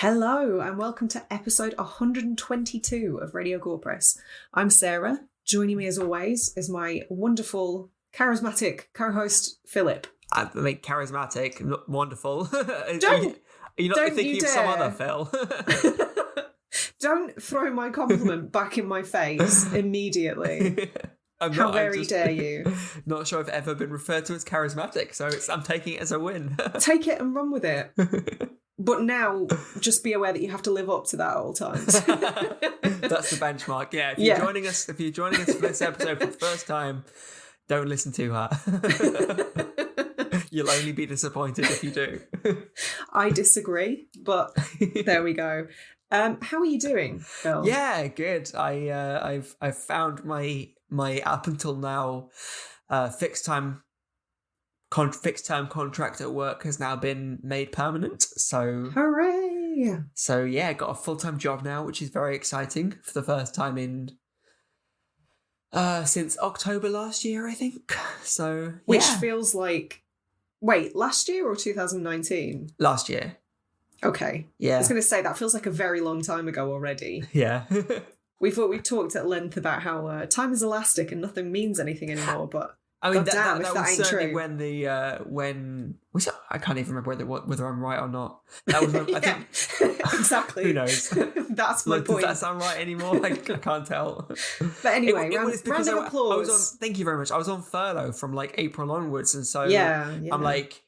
Hello and welcome to episode 122 of Radio Gorepress. I'm Sarah. Joining me as always is my wonderful, charismatic co-host Philip. I mean, charismatic, not wonderful. Don't You're not thinking you of some dare. other Phil. Don't throw my compliment back in my face immediately. How very dare you? Not sure I've ever been referred to as charismatic, so I'm taking it as a win. Take it and run with it. But now, just be aware that you have to live up to that at all times. That's the benchmark. Yeah, if you're joining us for this episode for the first time, don't listen to her. You'll only be disappointed if you do. I disagree, but there we go. How are you doing, Phil? Yeah, good. I've found my up until now fixed term contract at work has now been made permanent. So hooray! So yeah, got a full-time job now, which is very exciting for the first time in since October last year, I think. So which feels like last year or 2019? Last year. Okay. Yeah. I was going to say that feels like a very long time ago already. Yeah. we talked at length about how time is elastic and nothing means anything anymore, but I mean, that was certainly true. when I can't even remember whether I'm right or not. That was when, I think exactly. Who knows? That's my point. Does that sound right anymore? I can't tell. But anyway, it was because round of applause. I was on. Thank you very much. I was on furlough from like April onwards, and so I'm like,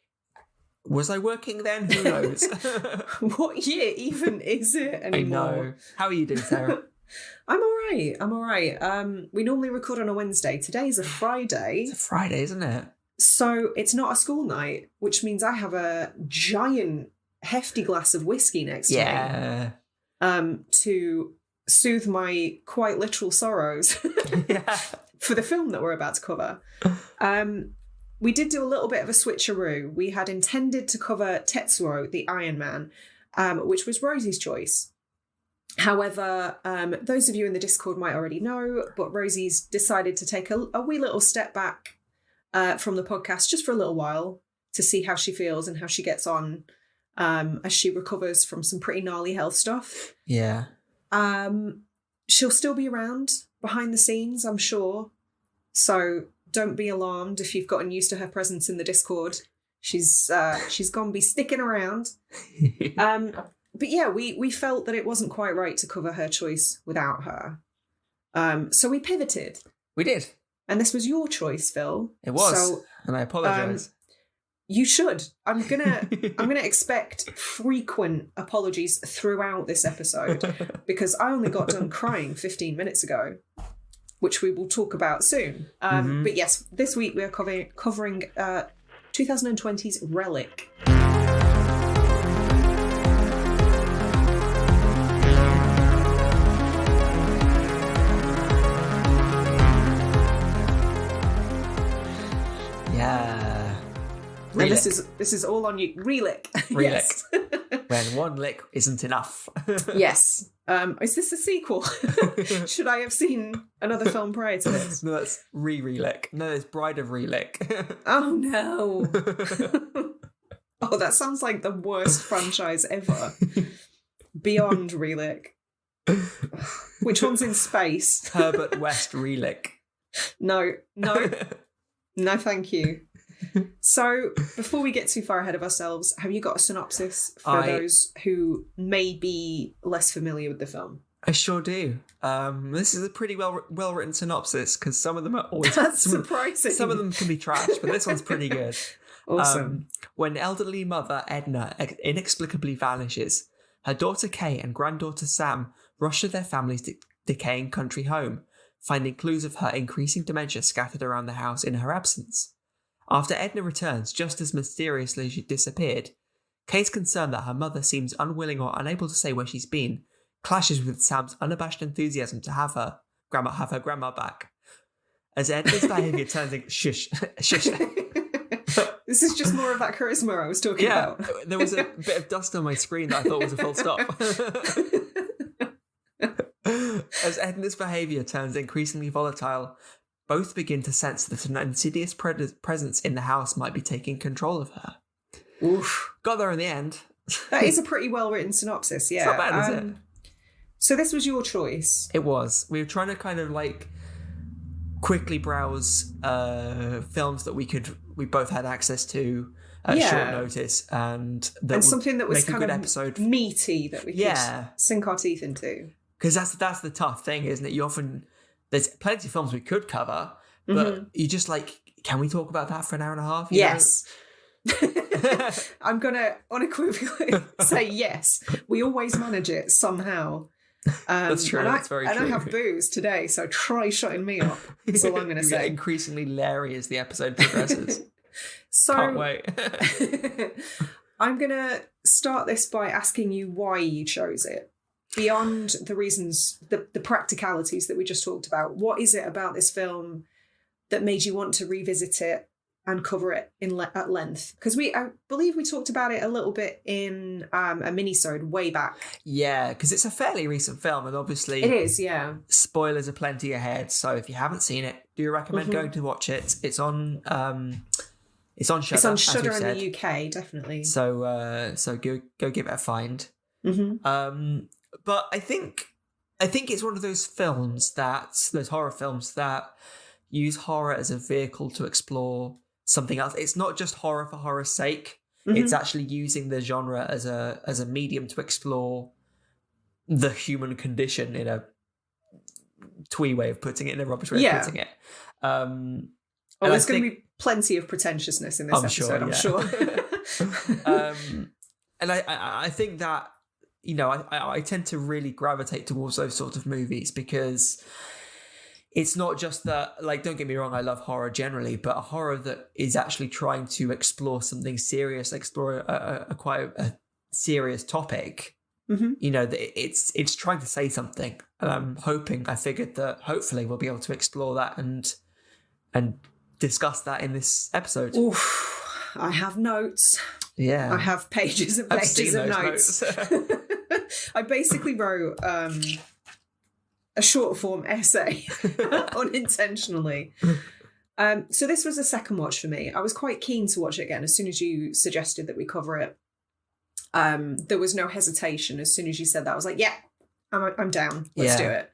was I working then? Who knows? What year even is it anymore? I know. How are you doing, Sarah? I'm all right. We normally record on a Wednesday. Today's a Friday. It's a Friday, isn't it? So it's not a school night, which means I have a giant, hefty glass of whiskey next to me. To soothe my quite literal sorrows for the film that we're about to cover. We did do a little bit of a switcheroo. We had intended to cover Tetsuo, the Iron Man, which was Rosie's choice. However, those of you in the Discord might already know, but Rosie's decided to take a wee little step back from the podcast just for a little while to see how she feels and how she gets on as she recovers from some pretty gnarly health stuff. Yeah. She'll still be around behind the scenes, I'm sure. So don't be alarmed if you've gotten used to her presence in the Discord. She's gonna be sticking around. But yeah, we felt that it wasn't quite right to cover her choice without her. So we pivoted. We did. And this was your choice, Phil. It was. And I apologise. You should. I'm gonna expect frequent apologies throughout this episode because I only got done crying 15 minutes ago, which we will talk about soon. But yes, this week we are covering 2020's Relic. Yeah. And this is all on you. Relic. Yes. When one lick isn't enough. Yes. Is this a sequel? Should I have seen another film prior to this? No, that's Relic. No, it's Bride of Relic. Oh no. Oh, that sounds like the worst franchise ever. Beyond Relic. Which one's in space? Herbert West Relic. No, thank you. So, before we get too far ahead of ourselves, have you got a synopsis for those who may be less familiar with the film? I sure do. This is a pretty well written synopsis because some of them are always surprising. Some of them can be trash, but this one's pretty good. Awesome. When elderly mother Edna inexplicably vanishes, her daughter Kay and granddaughter Sam rush to their family's decaying country home, finding clues of her increasing dementia scattered around the house in her absence. After Edna returns just as mysteriously as she disappeared, Kay's concern that her mother seems unwilling or unable to say where she's been clashes with Sam's unabashed enthusiasm to have her grandma back. As Edna's behaviour turns into shush. This is just more of that charisma I was talking about. There was a bit of dust on my screen that I thought was a full stop. As Edna's behaviour turns increasingly volatile, both begin to sense that an insidious presence in the house might be taking control of her. Oof. Got there in the end. That is a pretty well-written synopsis, yeah. It's not bad, is it? So this was your choice. It was. We were trying to kind of like quickly browse films that we both had access to at short notice, and something that was kind of episode. Meaty that we could sink our teeth into. Because that's the tough thing, isn't it? There's plenty of films we could cover, but you just like, can we talk about that for an hour and a half? Yes. I'm gonna unequivocally say yes. We always manage it somehow. That's true. That's very true. And I have booze today, so try shutting me up. That's all I'm going to say. Increasingly leery as the episode progresses. So can't wait. I'm going to start this by asking you why you chose it. Beyond the reasons, the practicalities that we just talked about, what is it about this film that made you want to revisit it and cover it at length? Because I believe we talked about it a little bit in a mini-sode way back. Yeah, because it's a fairly recent film, and obviously it is. Yeah, spoilers are plenty ahead. So if you haven't seen it, do you recommend going to watch it? It's on Shudder. It's on Shudder in the UK, definitely. So go give it a find. But I think it's one of those horror films that use horror as a vehicle to explore something else. It's not just horror for horror's sake. It's actually using the genre as a medium to explore the human condition in a twee way of putting it, in a rubbish way of putting it. There's going to be plenty of pretentiousness in this episode, I'm sure. And I think that, I tend to really gravitate towards those sorts of movies because it's not just that, like, don't get me wrong, I love horror generally, but a horror that is actually trying to explore something serious, explore quite a serious topic. It's trying to say something. And I figured that hopefully we'll be able to explore that and discuss that in this episode. Oof, I have notes. Yeah. I have pages and pages of notes. I basically wrote a short form essay unintentionally. So this was a second watch for me. I was quite keen to watch it again as soon as you suggested that we cover it. There was no hesitation. As soon as you said that, I was like, yeah, I'm down. Let's do it.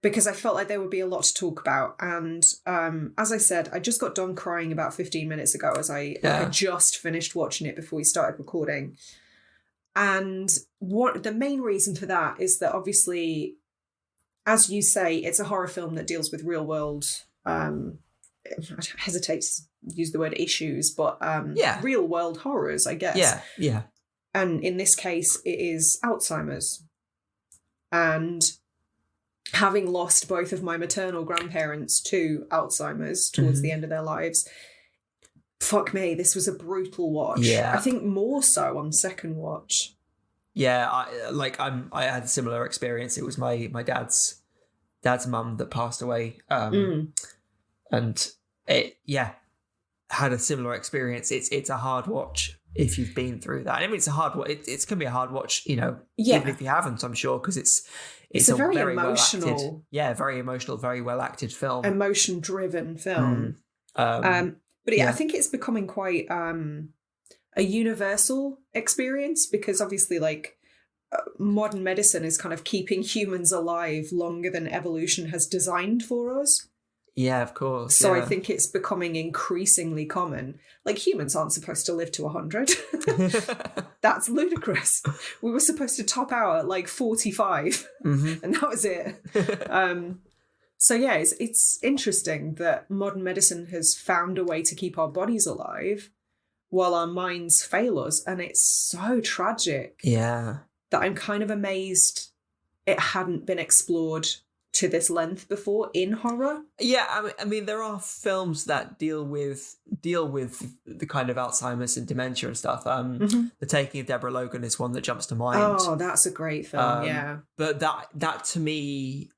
Because I felt like there would be a lot to talk about. And as I said, I just got done crying about 15 minutes ago as I had just finished watching it before we started recording. And the main reason for that is that obviously, as you say, it's a horror film that deals with real world, I hesitate to use the word issues, but real world horrors, I guess. Yeah. And in this case, it is Alzheimer's. And having lost both of my maternal grandparents to Alzheimer's towards the end of their lives, fuck me, this was a brutal watch. Yeah. I think more so on second watch. Yeah, I had a similar experience. It was my dad's mum that passed away, and it had a similar experience. It's a hard watch if you've been through that. I mean, it's a hard watch. It's going to be a hard watch, even if you haven't. I'm sure, because it's a very emotional, very emotional, very well acted film, emotion driven film. But I think it's becoming quite a universal experience because obviously, like, modern medicine is kind of keeping humans alive longer than evolution has designed for us. Yeah, of course. So I think it's becoming increasingly common. Like, humans aren't supposed to live to 100. That's ludicrous. We were supposed to top out at like 45, and that was it. So yeah, it's interesting that modern medicine has found a way to keep our bodies alive while our minds fail us, and it's so tragic. Yeah, that I'm kind of amazed it hadn't been explored to this length before in horror. Yeah, I mean, there are films that deal with the kind of Alzheimer's and dementia and stuff. The Taking of Deborah Logan is one that jumps to mind. Oh, that's a great film. Yeah, but that to me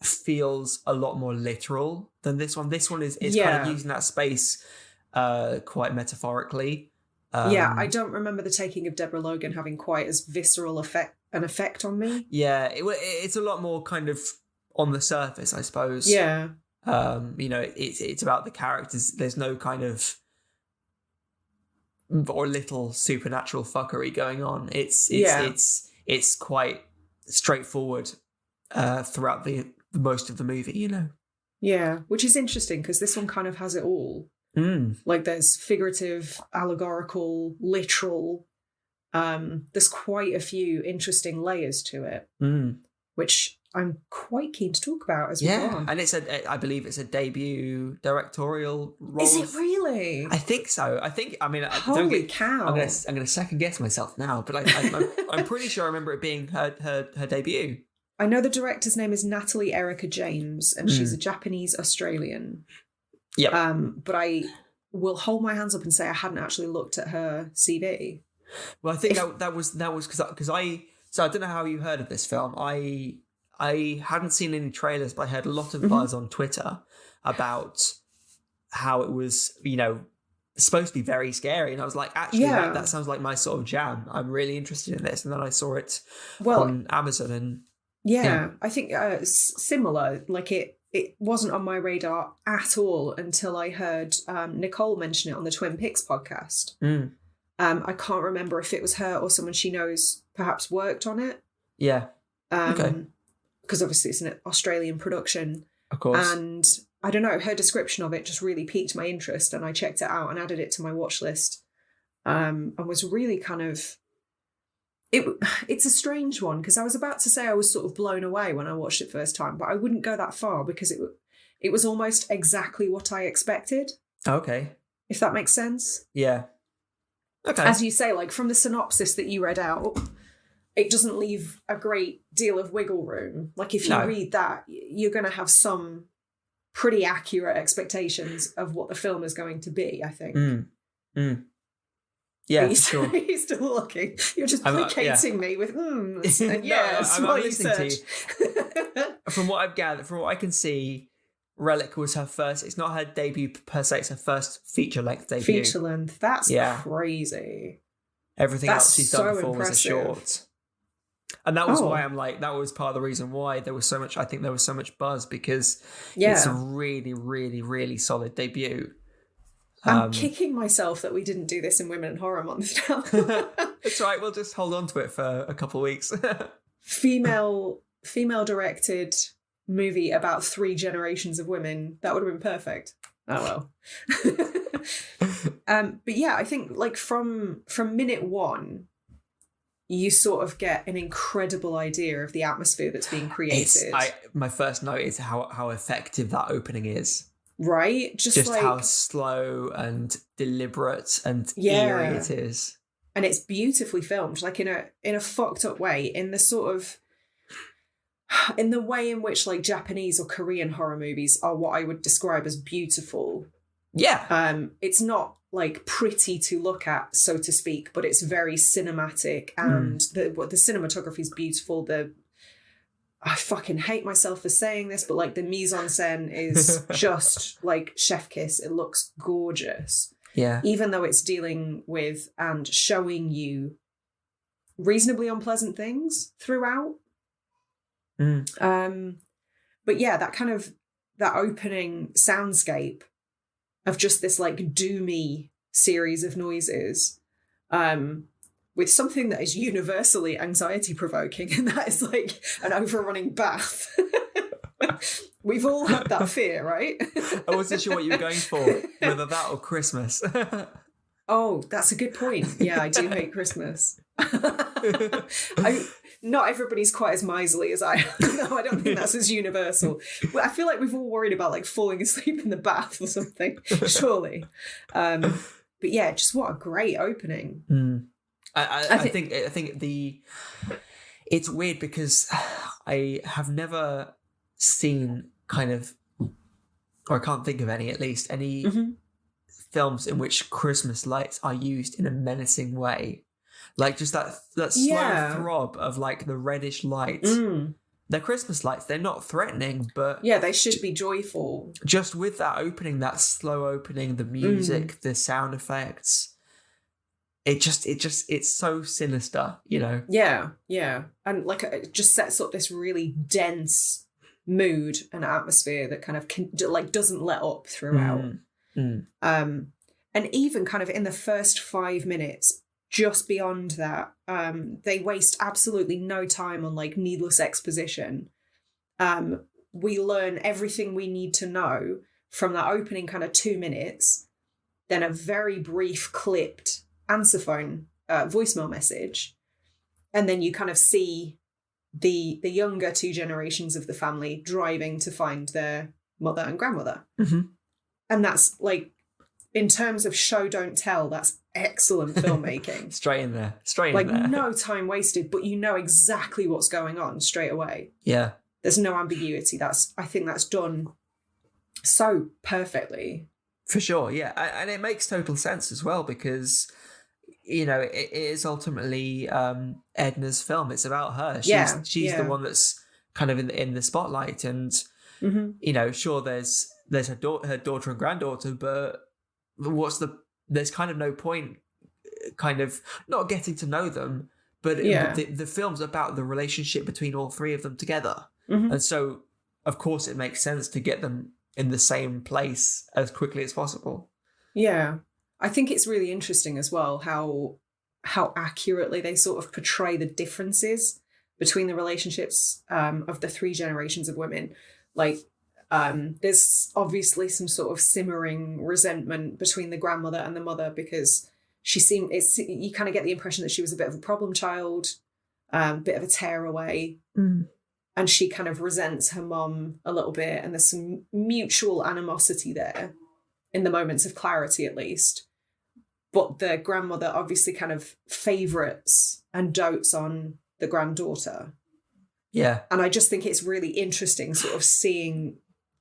feels a lot more literal than this one. This one is kind of using that space quite metaphorically. I don't remember The Taking of Deborah Logan having quite as visceral an effect on me. Yeah, it's a lot more kind of on the surface, I suppose. Yeah. It's about the characters. There's no kind of or little supernatural fuckery going on. It's quite straightforward throughout the most of the movie, you know. Yeah, which is interesting because this one kind of has it all. Like there's figurative, allegorical, literal. There's quite a few interesting layers to it, which I'm quite keen to talk about as we go on. And I believe it's a debut directorial role. Is it really? I think so. Holy cow! I'm gonna second guess myself now, but I'm pretty sure I remember it being her debut. I know the director's name is Natalie Erica James, and she's a Japanese Australian. Yeah. But I will hold my hands up and say I hadn't actually looked at her CV. Well, I think that was because I don't know how you heard of this film. I hadn't seen any trailers, but I heard a lot of buzz on Twitter about how it was, you know, supposed to be very scary, and I was like, actually, that sounds like my sort of jam. I'm really interested in this, and then I saw it on Amazon, and I think similar. Like it wasn't on my radar at all until I heard Nicole mention it on the Twin Peaks podcast. I can't remember if it was her or someone she knows perhaps worked on it. Yeah. Because obviously it's an Australian production. Of course. And I don't know, her description of it just really piqued my interest, and I checked it out and added it to my watch list. And was really kind of... It's a strange one, because I was about to say I was sort of blown away when I watched it first time, but I wouldn't go that far because it was almost exactly what I expected. Okay. If that makes sense. Yeah. Okay. As you say, like from the synopsis that you read out, it doesn't leave a great deal of wiggle room. Like if you read that, you're going to have some pretty accurate expectations of what the film is going to be, I think. Yeah, sure. You're still looking. You're just placating me with and yes, I'm listening to you. From what I've gathered, from what I can see, Relic was her first. It's not her debut per se. It's her first feature-length debut. Feature-length. That's crazy. Everything else she's done before impressive. was a short. And that was why I'm like, that was part of the reason why there was so much. I think there was so much buzz because it's a really, really, really solid debut. I'm kicking myself that we didn't do this in Women in Horror Month now. It's right. We'll just hold on to it for a couple of weeks. Female directed movie about 3 generations of women. That would have been perfect. Oh well. But yeah, I think like from minute one, you sort of get an incredible idea of the atmosphere that's being created. My first note is how effective that opening is. Right? Just like, how slow and deliberate and eerie it is. And it's beautifully filmed, like in a fucked up way, in the way in which like Japanese or Korean horror movies are what I would describe as beautiful. Yeah. It's not like pretty to look at, so to speak, but it's very cinematic, and the cinematography is beautiful. I fucking hate myself for saying this, but like the mise en scène is just like chef kiss. It looks gorgeous. Yeah. Even though it's dealing with and showing you reasonably unpleasant things throughout. But yeah, that opening soundscape of just this like doomy series of noises, with something that is universally anxiety-provoking, and that is like an overrunning bath. We've all had that fear, right? I wasn't sure what you were going for, whether that or Christmas. Oh, that's a good point. Yeah, I do hate Christmas. Not everybody's quite as miserly as I am. No, I don't think that's as universal. But I feel like we've all worried about like falling asleep in the bath or something, surely. But yeah, just what a great opening. I think it's weird because I have never seen kind of, or I can't think of any, at least any films in which Christmas lights are used in a menacing way, like just that slow throb of like the reddish lights. They're Christmas lights. They're not threatening, but they should be joyful. Just with that opening, that slow opening, the music, the sound effects. It's so sinister, you know? Yeah. And like it just sets up this really dense mood and atmosphere that kind of doesn't let up throughout. And And even kind of in the first 5 minutes, just beyond that, they waste absolutely no time on like needless exposition. We learn everything we need to know from that opening kind of 2 minutes, then a very brief clipped answer phone voicemail message. And then you kind of see the younger 2 generations of the family driving to find their mother and grandmother. Mm-hmm. And that's like, in terms of show don't tell, that's excellent filmmaking. Straight in there. Like no time wasted, but you know exactly what's going on straight away. Yeah. There's no ambiguity. I think that's done so perfectly. For sure, yeah. And it makes total sense as well because, you know, it is ultimately Edna's film. It's about her. She's the one that's kind of in the spotlight. And, you know, sure, there's her daughter and granddaughter, but there's kind of no point kind of not getting to know them, but the film's about the relationship between all 3 of them together. And so, of course, it makes sense to get them in the same place as quickly as possible. Yeah. I think it's really interesting as well how accurately they sort of portray the differences between the relationships of the 3 generations of women. Like, there's obviously some sort of simmering resentment between the grandmother and the mother because you kind of get the impression that she was a bit of a problem child, bit of a tearaway. And she kind of resents her mom a little bit. And there's some mutual animosity there in the moments of clarity, at least. But the grandmother obviously kind of favourites and dotes on the granddaughter. Yeah. And I just think it's really interesting sort of seeing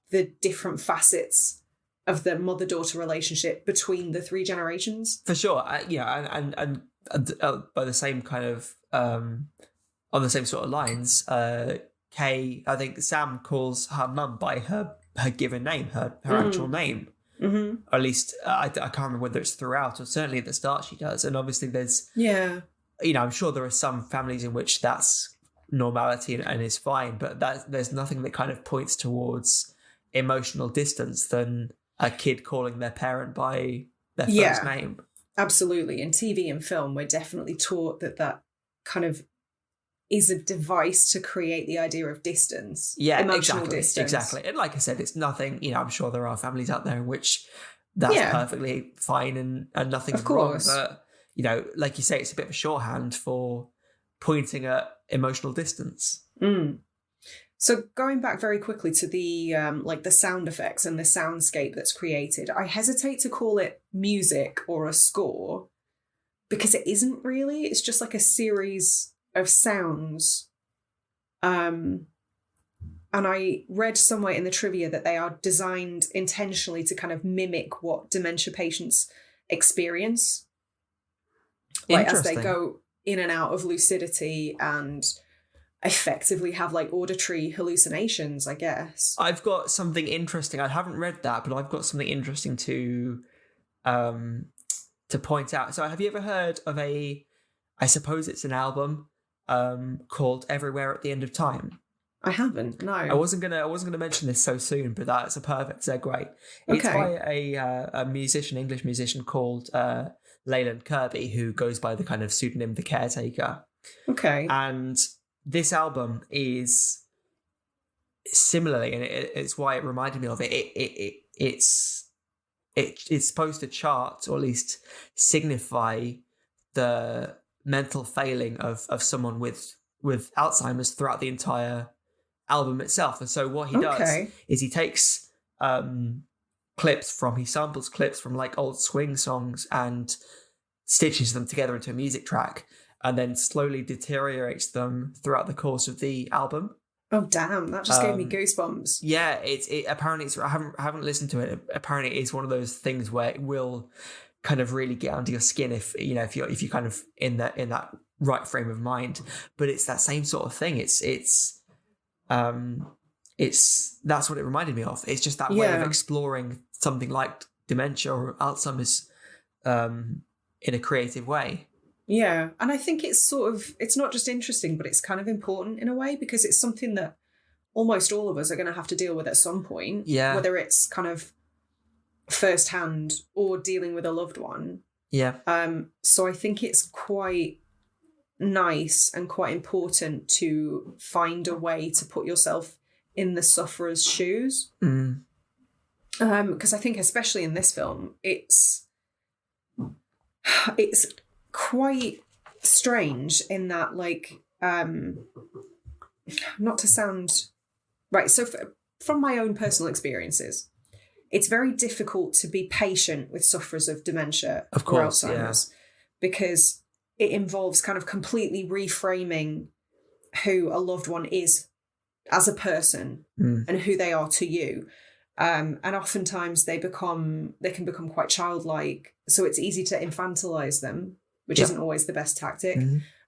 the different facets of the mother-daughter relationship between the 3 generations. For sure. And by the same kind of, on the same sort of lines, Kay, I think Sam calls her mum by her given name, her actual name. Or at least, I can't remember whether it's throughout or certainly at the start she does. And obviously there's, you know, I'm sure there are some families in which that's normality and is fine, but there's nothing that kind of points towards emotional distance than a kid calling their parent by their first name. Absolutely. In TV and film, we're definitely taught that kind of is a device to create the idea of distance. Yeah, emotional distance. Exactly. And like I said, it's nothing, you know, I'm sure there are families out there in which that's perfectly fine and nothing's wrong. But, you know, like you say, it's a bit of a shorthand for pointing at emotional distance. So going back very quickly to the like the sound effects and the soundscape that's created, I hesitate to call it music or a score because it isn't really. It's just like a series of sounds. And I read somewhere in the trivia that they are designed intentionally to kind of mimic what dementia patients experience. Like as they go in and out of lucidity and effectively have like auditory hallucinations, I guess. I've got something interesting. I haven't read that, but I've got something interesting to point out. So have you ever heard of I suppose it's an album called Everywhere at the End of Time? I haven't, no. I wasn't gonna mention this so soon, but that's a perfect segue. It's by a musician, English musician called Leyland Kirby, who goes by the kind of pseudonym The Caretaker. Okay. And this album is similarly, and it's why it reminded me of it. It's supposed to chart, or at least signify, the mental failing of someone with Alzheimer's throughout the entire album itself. And so what he does is he takes he samples clips from like old swing songs and stitches them together into a music track, and then slowly deteriorates them throughout the course of the album. Oh damn! That just gave me goosebumps. Yeah, apparently I haven't listened to it. Apparently, it's one of those things where it will kind of really get under your skin if you're kind of in that right frame of mind. But it's that same sort of thing. It's that's what it reminded me of. It's just that way of exploring something like dementia or Alzheimer's in a creative way. Yeah, and I think it's not just interesting, but it's kind of important in a way, because it's something that almost all of us are going to have to deal with at some point. Yeah. Whether it's kind of firsthand or dealing with a loved one. Yeah. So I think it's quite nice and quite important to find a way to put yourself in the sufferer's shoes. Because I think especially in this film, it's quite strange in that, like, not to sound right. So from my own personal experiences, it's very difficult to be patient with sufferers of dementia or Alzheimer's, because it involves kind of completely reframing who a loved one is as a person and who they are to you. And oftentimes they can become quite childlike. So it's easy to infantilize them, which isn't always the best tactic.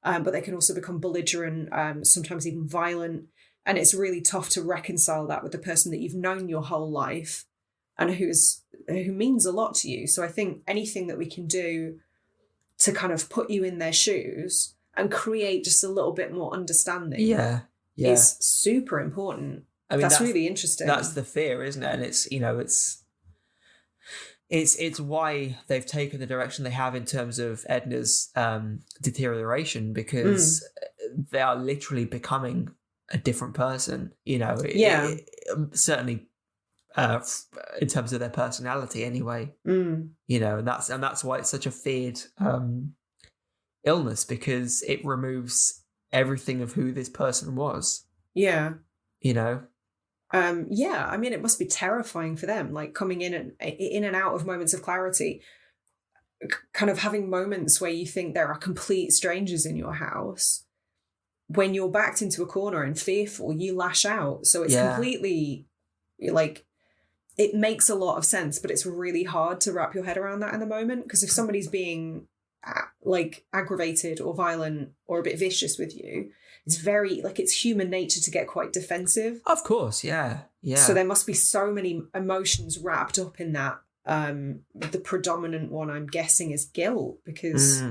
But they can also become belligerent, sometimes even violent. And it's really tough to reconcile that with the person that you've known your whole life and who means a lot to you. So I think anything that we can do to kind of put you in their shoes and create just a little bit more understanding is super important. I mean, that's really interesting. That's the fear, isn't it? And it's, you know, it's why they've taken the direction they have in terms of Edna's deterioration, because they are literally becoming a different person, you know. Certainly in terms of their personality anyway. You know, and that's why it's such a feared illness, because it removes everything of who this person was. Yeah. You know? I mean, it must be terrifying for them, like coming in and out of moments of clarity, kind of having moments where you think there are complete strangers in your house. When you're backed into a corner and fearful, you lash out. So it's completely, like, it makes a lot of sense, but it's really hard to wrap your head around that in the moment, because if somebody's being like aggravated or violent or a bit vicious with you, it's very, like, it's human nature to get quite defensive. Of course, yeah. So there must be so many emotions wrapped up in that. The predominant one, I'm guessing, is guilt, because,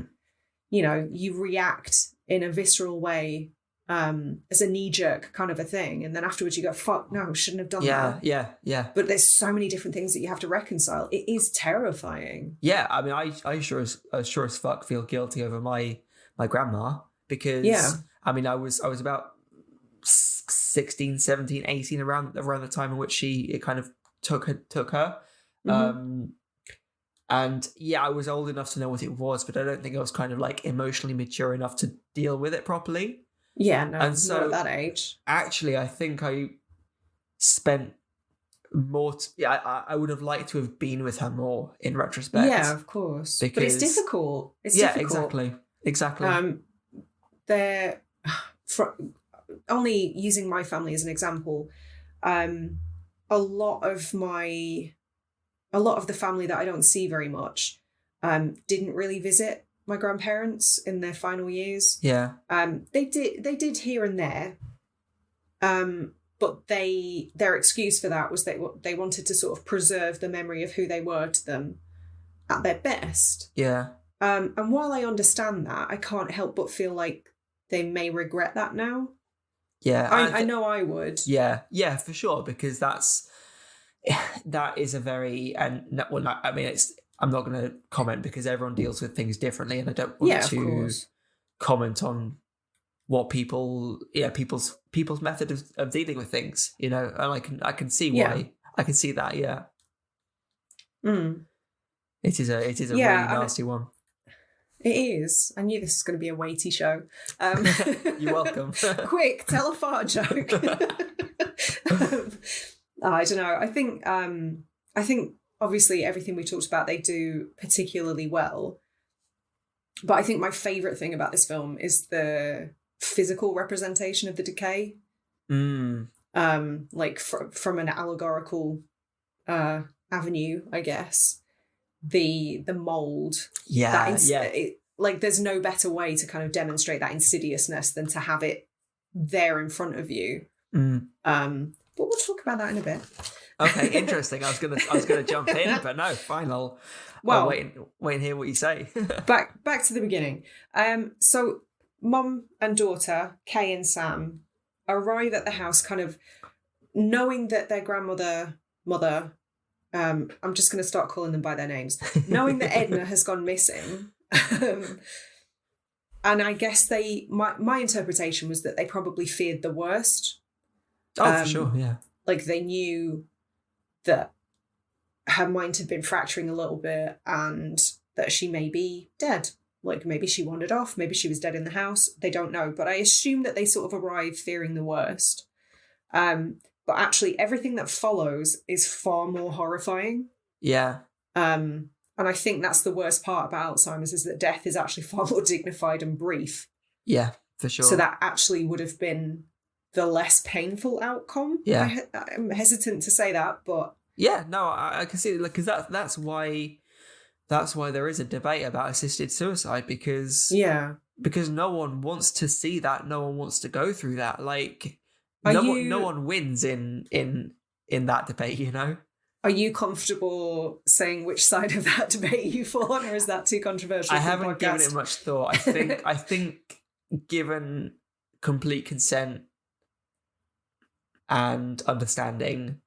you know, you react in a visceral way as a knee-jerk kind of a thing, and then afterwards you go, fuck, no, shouldn't have done that. Yeah. But there's so many different things that you have to reconcile. It is terrifying. Yeah, I mean, I sure as fuck feel guilty over my grandma, because I mean, I was about 16, 17, 18 around the time in which it kind of took her. And yeah, I was old enough to know what it was, but I don't think I was kind of like emotionally mature enough to deal with it properly. Yeah, no, and so, not at that age. Actually, I think I spent more... I would have liked to have been with her more in retrospect. Yeah, of course. But it's difficult. It's difficult. Exactly. They're... only using my family as an example, a lot of the family that I don't see very much didn't really visit my grandparents in their final years. Yeah. They did here and there. But their excuse for that was they wanted to sort of preserve the memory of who they were to them at their best. Yeah. And while I understand that, I can't help but feel like they may regret that now. Yeah. I know I would. Yeah, for sure, because that is a very, I'm not going to comment because everyone deals with things differently, and I don't want to comment on what people's method of dealing with things, you know, and I can see why. I can see that, yeah. It is a really nasty one. It is. I knew this was going to be a weighty show. You're welcome. Quick, tell a fart joke. I don't know. I think obviously everything we talked about they do particularly well. But I think my favourite thing about this film is the physical representation of the decay. Like from an allegorical avenue, I guess. The mold. Like there's no better way to kind of demonstrate that insidiousness than to have it there in front of you. But we'll talk about that in a bit. Okay, interesting. I was gonna jump in, but no, fine. I'll wait and hear what you say. back to the beginning. So Mum and daughter, Kay and Sam, arrive at the house kind of knowing that their mother I'm just going to start calling them by their names. Knowing that Edna has gone missing, and I guess my interpretation was that they probably feared the worst. Oh, for sure, yeah. Like, they knew that her mind had been fracturing a little bit and that she may be dead. Like, maybe she wandered off, maybe she was dead in the house. They don't know. But I assume that they sort of arrived fearing the worst. But actually, everything that follows is far more horrifying. Yeah. And I think that's the worst part about Alzheimer's, is that death is actually far more dignified and brief. Yeah, for sure. So that actually would have been the less painful outcome. Yeah. I'm hesitant to say that, but... Yeah, no, I can see it, because that's why there is a debate about assisted suicide, because no one wants to see that, no one wants to go through that. Like, no one wins in that debate, you know? Are you comfortable saying which side of that debate you fall on, or is that too controversial? I haven't given it much thought. I think given complete consent and understanding,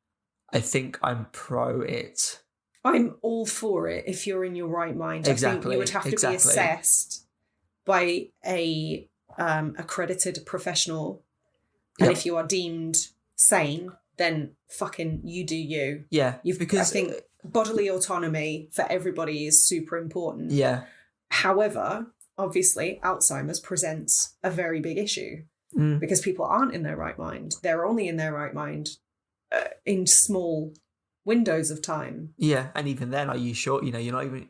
I think I'm pro it. I'm all for it if you're in your right mind. Exactly. I think you would have to be assessed by a accredited professional. And if you are deemed sane, then fucking you do you. Yeah. I think bodily autonomy for everybody is super important. Yeah. However, obviously, Alzheimer's presents a very big issue because people aren't in their right mind. They're only in their right mind in small windows of time. Yeah, and even then, are you sure? You know,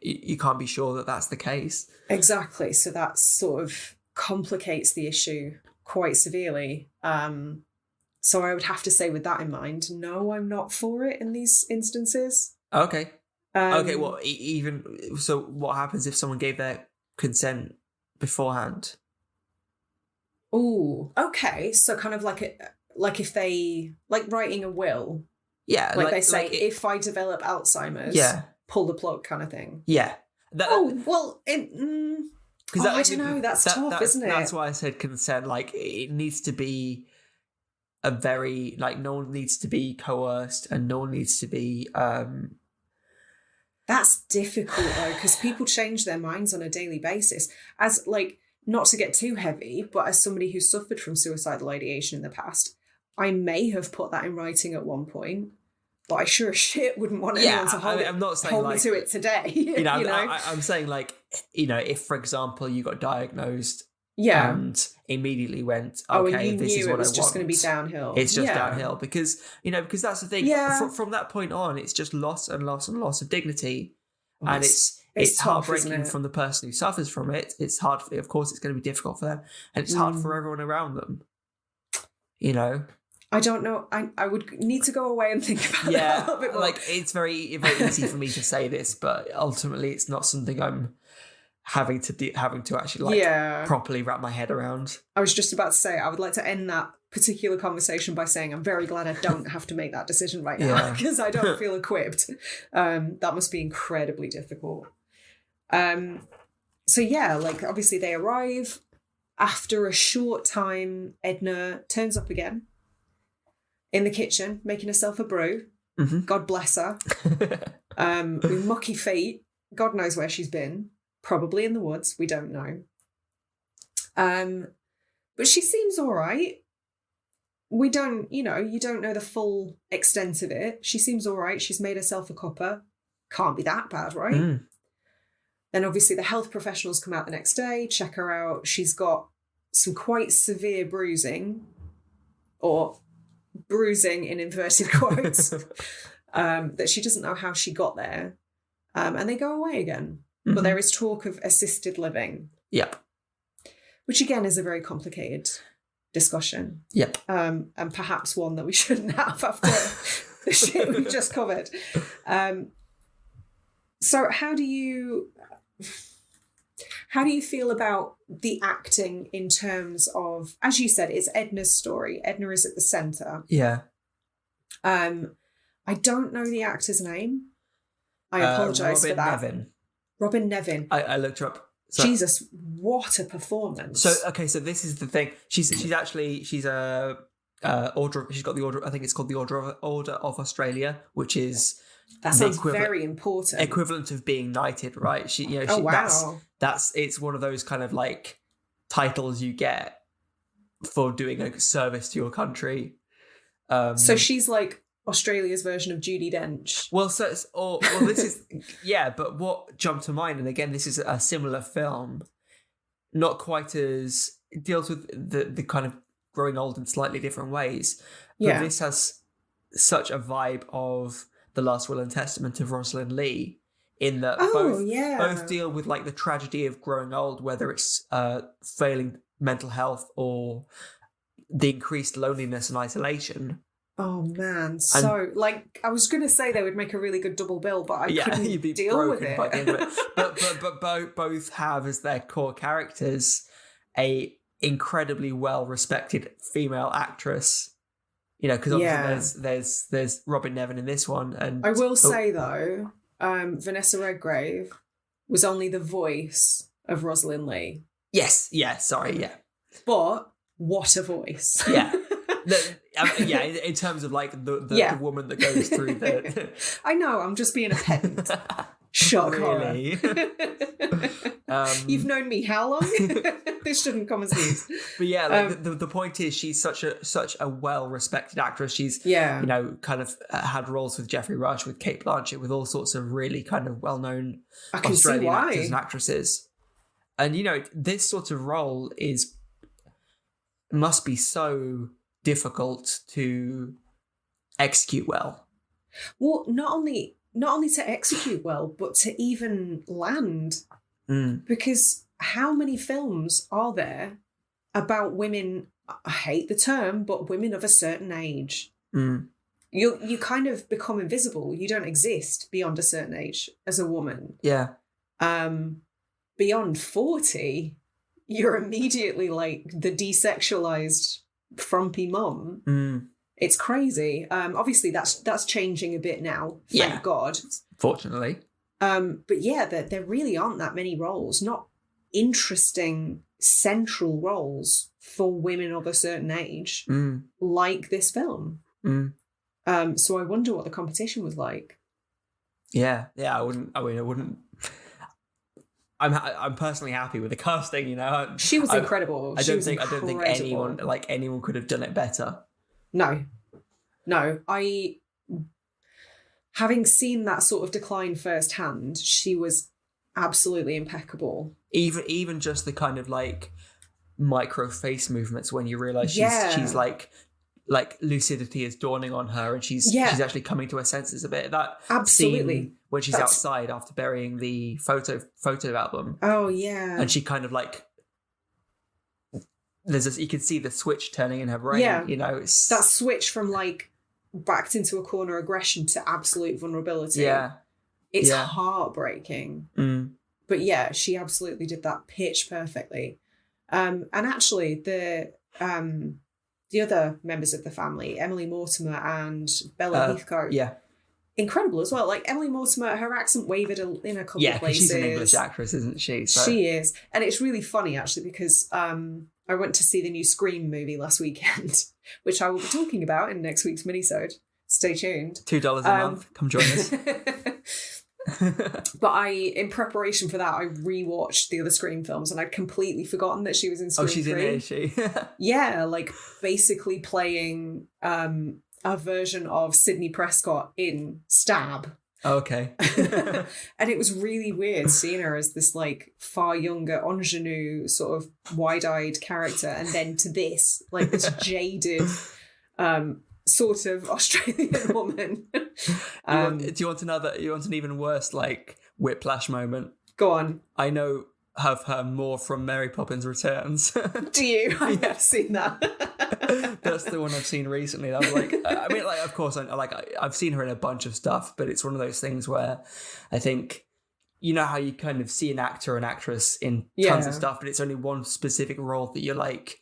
you can't be sure that that's the case. Exactly. So that sort of complicates the issue quite severely. So I would have to say, with that in mind, no, I'm not for it in these instances. Okay. Okay. Well, even so, what happens if someone gave their consent beforehand? Oh, okay. So kind of like if they writing a will. Yeah, like they say, if I develop Alzheimer's, pull the plug, kind of thing. Yeah. I don't know. That's tough, isn't it? That's why I said consent. Like, it needs to be a very, like, no one needs to be coerced, and no one needs to be. That's difficult though, because people change their minds on a daily basis. As, like, not to get too heavy, but as somebody who suffered from suicidal ideation in the past, I may have put that in writing at one point, but I sure as shit wouldn't want anyone to hold me to it today. You know? I'm saying, like, you know, if, for example, you got diagnosed and immediately went, okay, this is what I want. It's just going to be downhill. It's just downhill because that's the thing. Yeah. From that point on, it's just loss and loss and loss of dignity. Well, and it's tough, heartbreaking from the person who suffers from it. It's hard. Of course, it's going to be difficult for them, and it's hard for everyone around them. You know? I don't know. I would need to go away and think about that a little bit more. Like, it's very, very easy for me to say this, but ultimately it's not something I'm having to actually properly wrap my head around. I was just about to say, I would like to end that particular conversation by saying I'm very glad I don't have to make that decision right now, because I don't feel equipped. That must be incredibly difficult. So yeah, like, obviously they arrive. After a short time, Edna turns up again in the kitchen, making herself a brew. Mm-hmm. God bless her. With mucky feet. God knows where she's been. Probably in the woods. We don't know. But she seems all right. We don't, you don't know the full extent of it. She seems all right. She's made herself a cuppa. Can't be that bad, right? Mm. Then obviously the health professionals come out the next day, check her out. She's got some quite severe bruising, or bruising in inverted quotes, that she doesn't know how she got there. And they go away again. Mm-hmm. But there is talk of assisted living. Yep. Which again is a very complicated discussion. Yep. And perhaps one that we shouldn't have after the shit we've just covered. So how do you feel about the acting in terms of, as you said, it's Edna's story. Edna is at the centre. Yeah. I don't know the actor's name. I apologise for that. Robin Nevin. I looked her up. So, Jesus, what a performance! So this is the thing. She's a order. She's got the order. I think it's called the Order of Australia, which is That sounds very important. Equivalent of being knighted, right? Wow. It's one of those kind of like titles you get for doing a service to your country. So she's like Australia's version of Judi Dench. Well, this is but what jumped to mind, and again, this is a similar film, not quite as it deals with the kind of growing old in slightly different ways. But this has such a vibe of The Last Will and Testament of Rosalind Lee, in that both deal with like the tragedy of growing old, whether it's failing mental health or the increased loneliness and isolation. Oh man, so like I was going to say they would make a really good double bill, but I couldn't you'd be deal with it. By the end of it. But both have as their core characters a incredibly well respected female actress. Because obviously there's Robin Nevin in this one, and I will say though, Vanessa Redgrave was only the voice of Rosalind Lee. Yes, sorry. But what a voice! Yeah. In terms of like the woman that goes through the... I know, I'm just being a pedant. Shock really? You've known me how long? This shouldn't come as news. But the point is, she's such a well-respected actress. She's kind of had roles with Geoffrey Rush, with Cate Blanchett, with all sorts of really kind of well-known Australian actors and actresses. And this sort of role must be so difficult to execute well. Well, not only to execute well, but to even land. Because how many films are there about women, I hate the term, but women of a certain age? You kind of become invisible. You don't exist beyond a certain age as a woman. Yeah. Beyond 40, you're immediately like the desexualized frumpy mum. It's crazy. Obviously that's changing a bit now, thank God. Fortunately. But there really aren't that many roles, not interesting central roles for women of a certain age like this film. So I wonder what the competition was like. Yeah, I wouldn't. I'm personally happy with the casting. She was incredible. I don't think anyone could have done it better. No. Having seen that sort of decline firsthand, she was absolutely impeccable. Even just the kind of like micro face movements when you realise she's like lucidity is dawning on her, and she's actually coming to her senses a bit. That absolutely scene when she's outside after burying the photo album. Oh yeah, and she kind of like you can see the switch turning in her brain. Yeah, it's that switch from like backed into a corner aggression to absolute vulnerability. Yeah, it's heartbreaking. But yeah, she absolutely did that pitch perfectly. And actually, the other members of the family, Emily Mortimer and Bella Heathcote, incredible as well. Like Emily Mortimer, her accent wavered in a couple of places. She's an English actress, isn't she? So. She is, and it's really funny actually because I went to see the new Scream movie last weekend, which I will be talking about in next week's minisode. Stay tuned. $2 a month. Come join us. But in preparation for that, I rewatched the other Scream films, and I'd completely forgotten that she was in Scream 3. Oh, she's in it, is she? Yeah, like basically playing a version of Sidney Prescott in Stab. Okay. And it was really weird seeing her as this like far younger ingenue sort of wide-eyed character, and then to this like this jaded sort of Australian woman. Do you want an even worse like whiplash moment? Go on. I know of her more from Mary Poppins Returns. Do you? I've never seen that. That's the one I've seen recently. I was like, of course, I've seen her in a bunch of stuff, but it's one of those things where I think, how you kind of see an actor or an actress in tons of stuff, but it's only one specific role that you're like,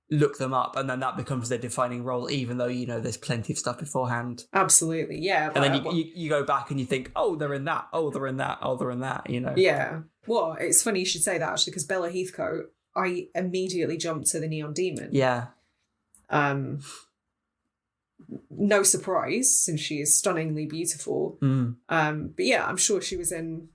look them up, and then that becomes their defining role, even though there's plenty of stuff beforehand. Absolutely, yeah. And then you go back and you think, oh, they're in that, oh, they're in that, oh, they're in that, Yeah. Well, it's funny you should say that actually, because Bella Heathcote, I immediately jumped to the Neon Demon. Yeah. no surprise, since she is stunningly beautiful. But yeah, I'm sure she was in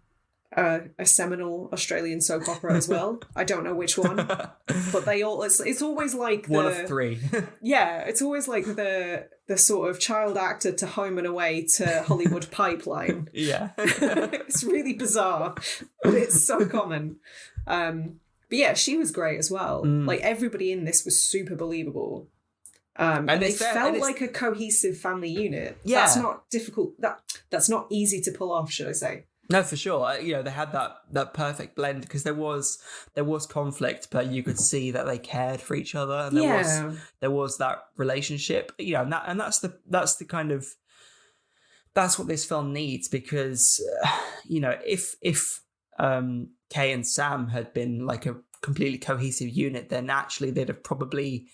a seminal Australian soap opera as well. I don't know which one, but they all, it's always like one of three. Yeah, it's always like the sort of child actor to Home and Away to Hollywood pipeline. Yeah. It's really bizarre, but it's so common. But yeah, she was great as well. Like, everybody in this was super believable. And they felt like a cohesive family unit. Yeah. That's not difficult. That's not easy to pull off, should I say. No, for sure. You know, they had that perfect blend, because there was conflict, but you could see that they cared for each other, and there was that relationship. You know, and that's the kind of, that's what this film needs, because you know, if Kay and Sam had been like a completely cohesive unit, then actually they'd have probably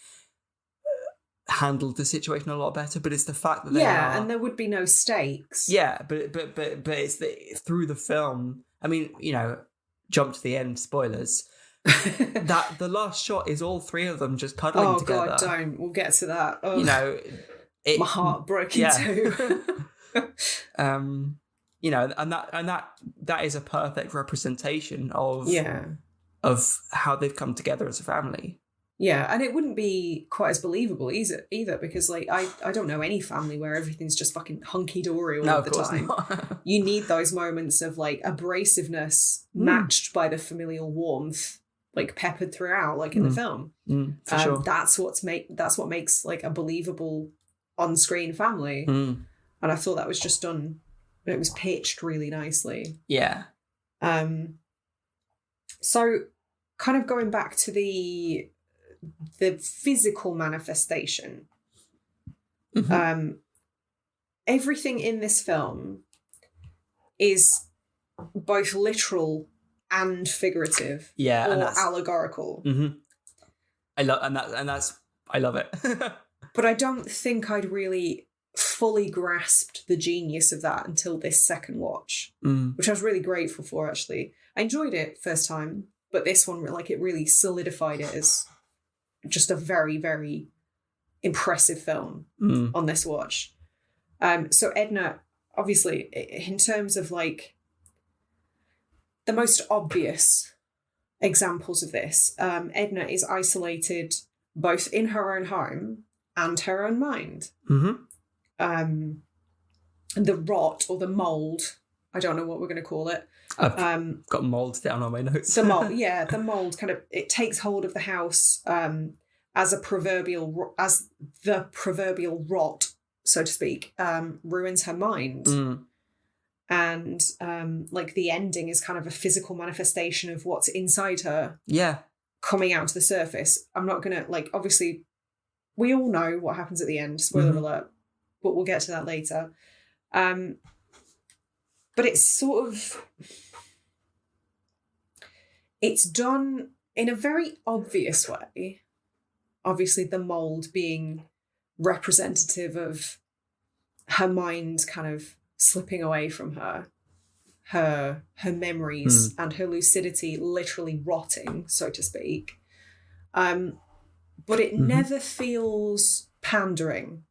handled the situation a lot better. But it's the fact that and there would be no stakes. Yeah, but it's through the film. I mean, you know, jump to the end, spoilers. That the last shot is all three of them just cuddling together. Oh God, don't. We'll get to that. Oh, you know, my heart broke in two. You know, and that is a perfect representation of how they've come together as a family. Yeah, and it wouldn't be quite as believable either, because like I don't know any family where everything's just fucking hunky-dory all of the time. You need those moments of like abrasiveness matched by the familial warmth, like peppered throughout, like in the film. For sure. That's what makes like a believable on-screen family. And I thought that was just done. It was pitched really nicely. Yeah. So kind of going back to the physical manifestation. Everything in this film is both literal and figurative, or allegorical. I love it. But I don't think I'd really fully grasped the genius of that until this second watch, which I was really grateful for, actually. I enjoyed it first time, but this one, like, it really solidified it as just a very, very impressive film on this watch. So Edna, obviously, in terms of like the most obvious examples of this, Edna is isolated both in her own home and her own mind. The rot or the mold, I don't know what we're going to call it. I've got mold down on my notes. The mold, the mold kind of, it takes hold of the house as the proverbial rot, so to speak, ruins her mind. And like the ending is kind of a physical manifestation of what's inside her. Yeah. Coming out to the surface. I'm not going to, like, obviously, we all know what happens at the end, spoiler alert, but we'll get to that later. But it's sort of, it's done in a very obvious way. Obviously, the mold being representative of her mind kind of slipping away from her memories and her lucidity literally rotting, so to speak. But it never feels pandering.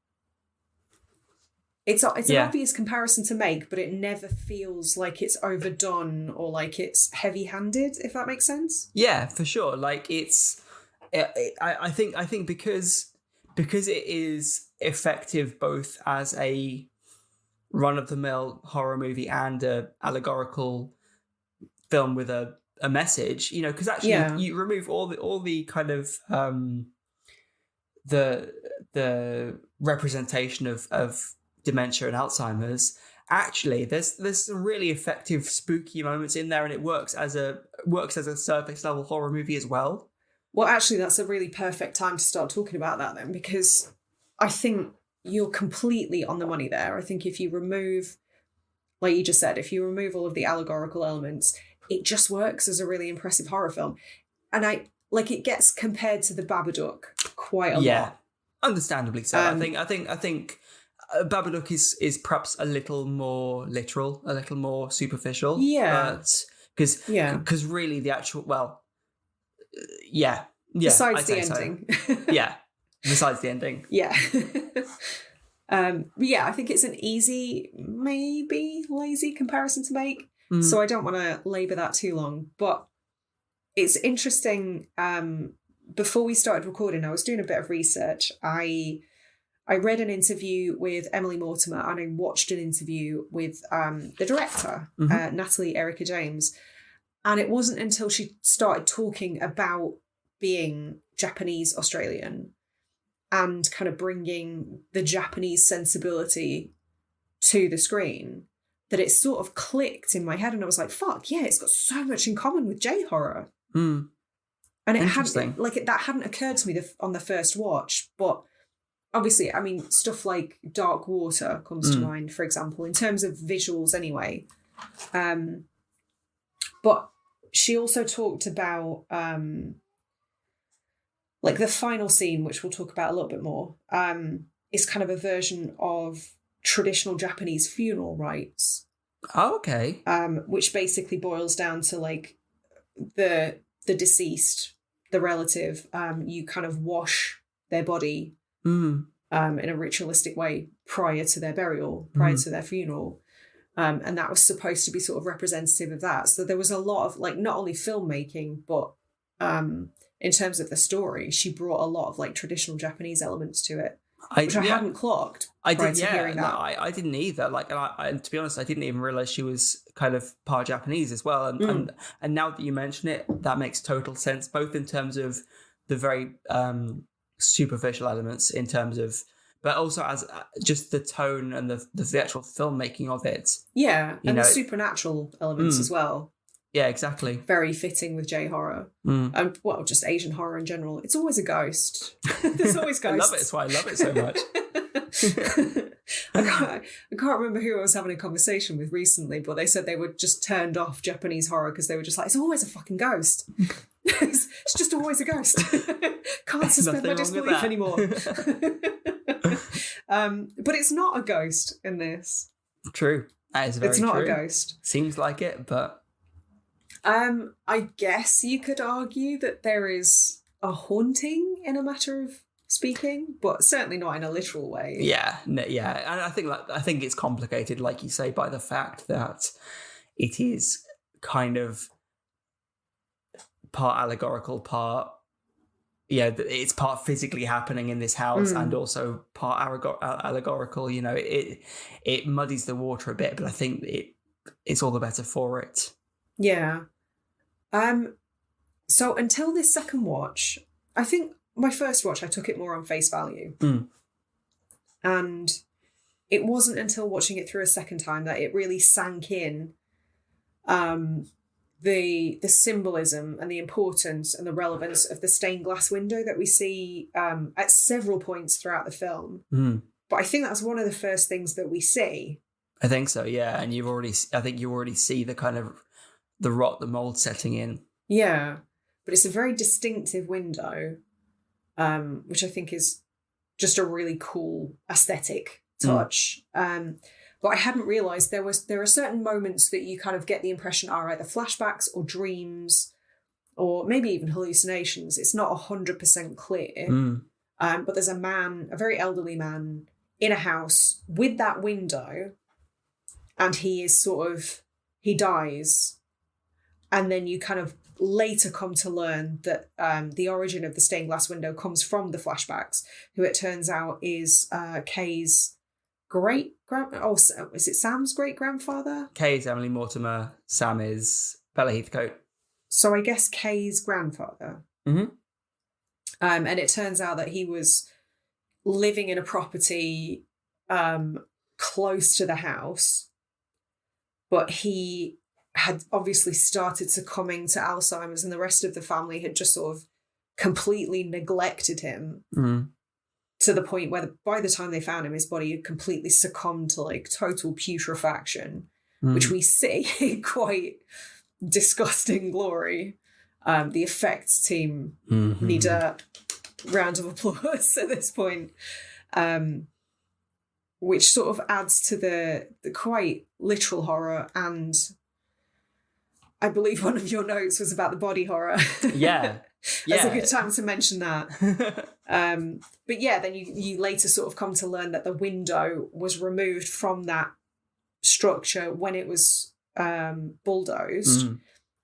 It's an obvious comparison to make, but it never feels like it's overdone or like it's heavy-handed, if that makes sense. Yeah, for sure. Like I think because it is effective both as a run-of-the-mill horror movie and a allegorical film with a message, you know, because actually you remove all the kind of the representation of dementia and Alzheimer's. Actually, there's some really effective spooky moments in there, and it works as a surface level horror movie as well. Well, actually, that's a really perfect time to start talking about that then, because I think you're completely on the money there. I think if you remove, like you just said, if you remove all of the allegorical elements, it just works as a really impressive horror film. And it gets compared to The Babadook quite a lot. Understandably so. I think Babadook is perhaps a little more literal, a little more superficial. Yeah. Because really the actual, besides the ending. So. Yeah. Besides the ending. Yeah. But yeah, I think it's an easy, maybe lazy comparison to make. So I don't want to labour that too long. But it's interesting. Before we started recording, I was doing a bit of research. I read an interview with Emily Mortimer, and I watched an interview with the director, Natalie Erica James. And it wasn't until she started talking about being Japanese Australian and kind of bringing the Japanese sensibility to the screen that it sort of clicked in my head. And I was like, fuck, yeah, it's got so much in common with J-horror. And it hadn't, that hadn't occurred to me on the first watch. But obviously, I mean, stuff like Dark Water comes to mind, for example, in terms of visuals anyway. But she also talked about like the final scene, which we'll talk about a little bit more, is kind of a version of traditional Japanese funeral rites. Oh, okay. Which basically boils down to like the deceased, the relative, you kind of wash their body in a ritualistic way prior to their burial, prior to their funeral. And that was supposed to be sort of representative of that. So there was a lot of like not only filmmaking, but in terms of the story, she brought a lot of like traditional Japanese elements to it, which I hadn't clocked. I didn't either. Like, and to be honest, I didn't even realize she was kind of part Japanese as well. And now that you mention it, that makes total sense, both in terms of the very superficial elements, in terms of, but also as just the tone and the actual filmmaking of it. Yeah, and the supernatural elements as well. Yeah, exactly. Very fitting with J-horror. And, well, just Asian horror in general. It's always a ghost. There's always ghosts. I love it. That's why I love it so much. I can't remember who I was having a conversation with recently, but they said they were just turned off Japanese horror because they were just like, it's always a fucking ghost. It's just always a ghost. Can't suspend my disbelief anymore. But it's not a ghost in this. True. That is very true. It's not a ghost. Seems like it, but... I guess you could argue that there is a haunting in a matter of speaking, but certainly not in a literal way. Yeah, and I think it's complicated, like you say, by the fact that it is kind of part allegorical, part it's part physically happening in this house, and also part allegorical. You know, it muddies the water a bit, but I think it's all the better for it. Yeah. So until this second watch, I think my first watch, I took it more on face value. And it wasn't until watching it through a second time that it really sank in the symbolism and the importance and the relevance of the stained glass window that we see at several points throughout the film. But I think that's one of the first things that we see. I think so, yeah. And I think you already see the kind of the rot, the mold setting in. Yeah, but it's a very distinctive window, which I think is just a really cool aesthetic touch. But I hadn't realised there are certain moments that you kind of get the impression are either flashbacks or dreams, or maybe even hallucinations. It's not 100% clear. But there's a very elderly man in a house with that window, and he dies. And then you kind of later come to learn that the origin of the stained glass window comes from the flashbacks, who it turns out is Kay's is it Sam's great-grandfather? Kay is Emily Mortimer, Sam is Bella Heathcote. So I guess Kay's grandfather. And it turns out that he was living in a property close to the house, but he had obviously started succumbing to Alzheimer's, and the rest of the family had just sort of completely neglected him to the point where by the time they found him, his body had completely succumbed to like total putrefaction, which we see in quite disgusting glory. The effects team need a round of applause at this point, which sort of adds to the quite literal horror. And I believe one of your notes was about the body horror. Yeah. That's a good time to mention that. But yeah, then you later sort of come to learn that the window was removed from that structure when it was bulldozed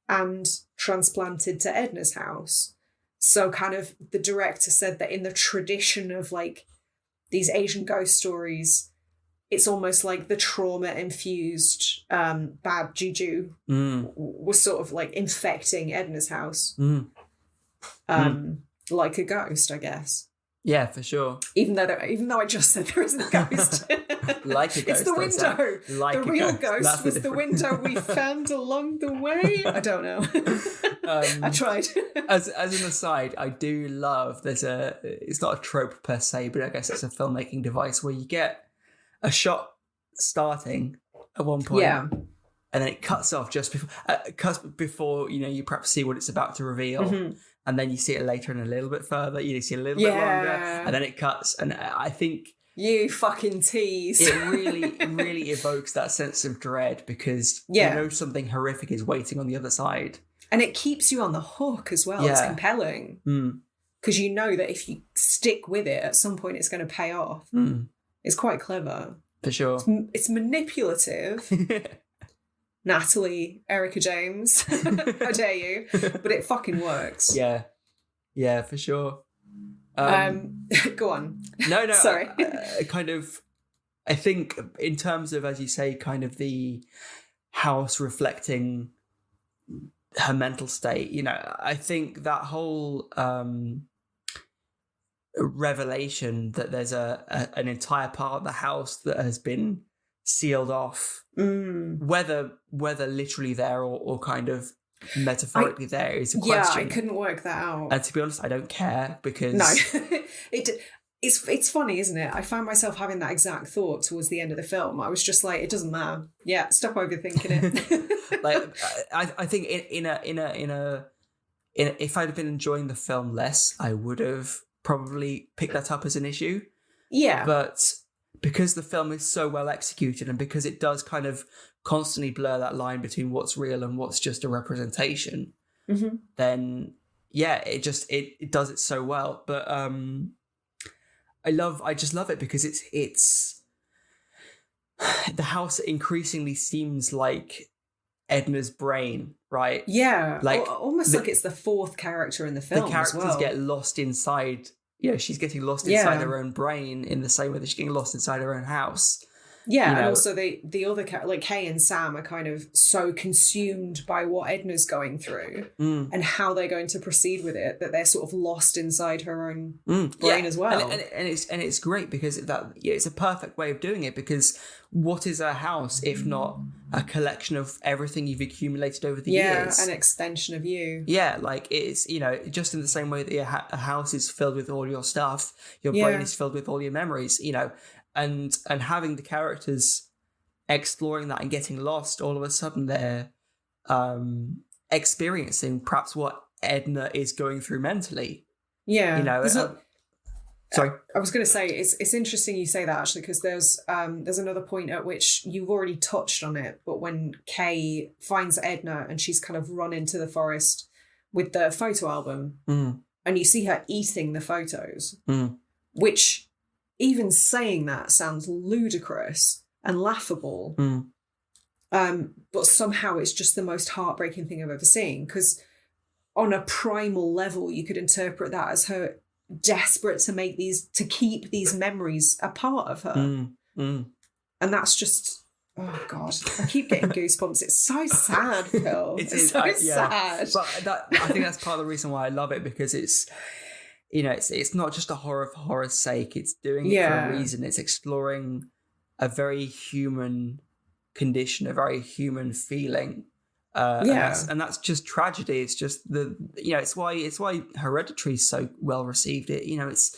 and transplanted to Edna's house. So kind of the director said that in the tradition of like these Asian ghost stories, it's almost like the trauma-infused bad juju was sort of like infecting Edna's house. Like a ghost, I guess. Yeah, for sure. Even though I just said there isn't a ghost. Like a ghost. It's the window. Like the real ghost was the window we found along the way. I don't know. I tried. As an aside, I do love, it's not a trope per se, but I guess it's a filmmaking device where you get a shot starting at one point. Yeah. And then it cuts off just before, you perhaps see what it's about to reveal. And then you see it later and a little bit further. You see a little bit longer. And then it cuts. And I think... You fucking tease. It really evokes that sense of dread because you know something horrific is waiting on the other side. And it keeps you on the hook as well. Yeah. It's compelling. Because you know that if you stick with it, at some point it's going to pay off. It's quite clever. For sure. It's manipulative. Natalie, Erica James, how dare you? But it fucking works. Yeah, for sure. Go on. No, Sorry. I think in terms of, as you say, kind of the house reflecting her mental state, I think that whole revelation that there's an entire part of the house that has been sealed off, whether literally there or kind of metaphorically there is a question. Yeah, I couldn't work that out. And to be honest, I don't care because... No. It's funny, isn't it? I found myself having that exact thought towards the end of the film. I was just like, it doesn't matter. Yeah, stop overthinking it. Like, I think if I'd been enjoying the film less, I would have probably picked that up as an issue. Yeah. But because the film is so well executed and because it does kind of constantly blur that line between what's real and what's just a representation, then it does it so well. But I just love it because it's the house increasingly seems like Edna's brain, right? Yeah, like almost like it's the fourth character in the film. The characters as well. get lost inside. She's getting lost inside her own brain in the same way that she's getting lost inside her own house. Yeah, and also the other like Kay and Sam are kind of so consumed by what Edna's going through and how they're going to proceed with it that they're sort of lost inside her own brain as well. And it's great because it's a perfect way of doing it because what is a house if not a collection of everything you've accumulated over the years? Yeah, an extension of you. Yeah, like it's, just in the same way that a house is filled with all your stuff, your brain is filled with all your memories, and having the characters exploring that and getting lost, all of a sudden they're experiencing perhaps what Edna is going through mentally. Yeah. Sorry. I was going to say, it's interesting you say that, actually, because there's another point at which you've already touched on it, but when Kay finds Edna and she's kind of run into the forest with the photo album and you see her eating the photos, which... Even saying that sounds ludicrous and laughable. But somehow it's just the most heartbreaking thing I've ever seen. Because on a primal level, you could interpret that as her desperate to keep these memories a part of her. And that's just, oh God, I keep getting goosebumps. It's so sad, Phil. It's so sad. But I think that's part of the reason why I love it, because it's... it's not just a horror for horror's sake. It's doing it for a reason. It's exploring a very human condition, a very human feeling. And that's just tragedy. It's just it's why Hereditary is so well received. It's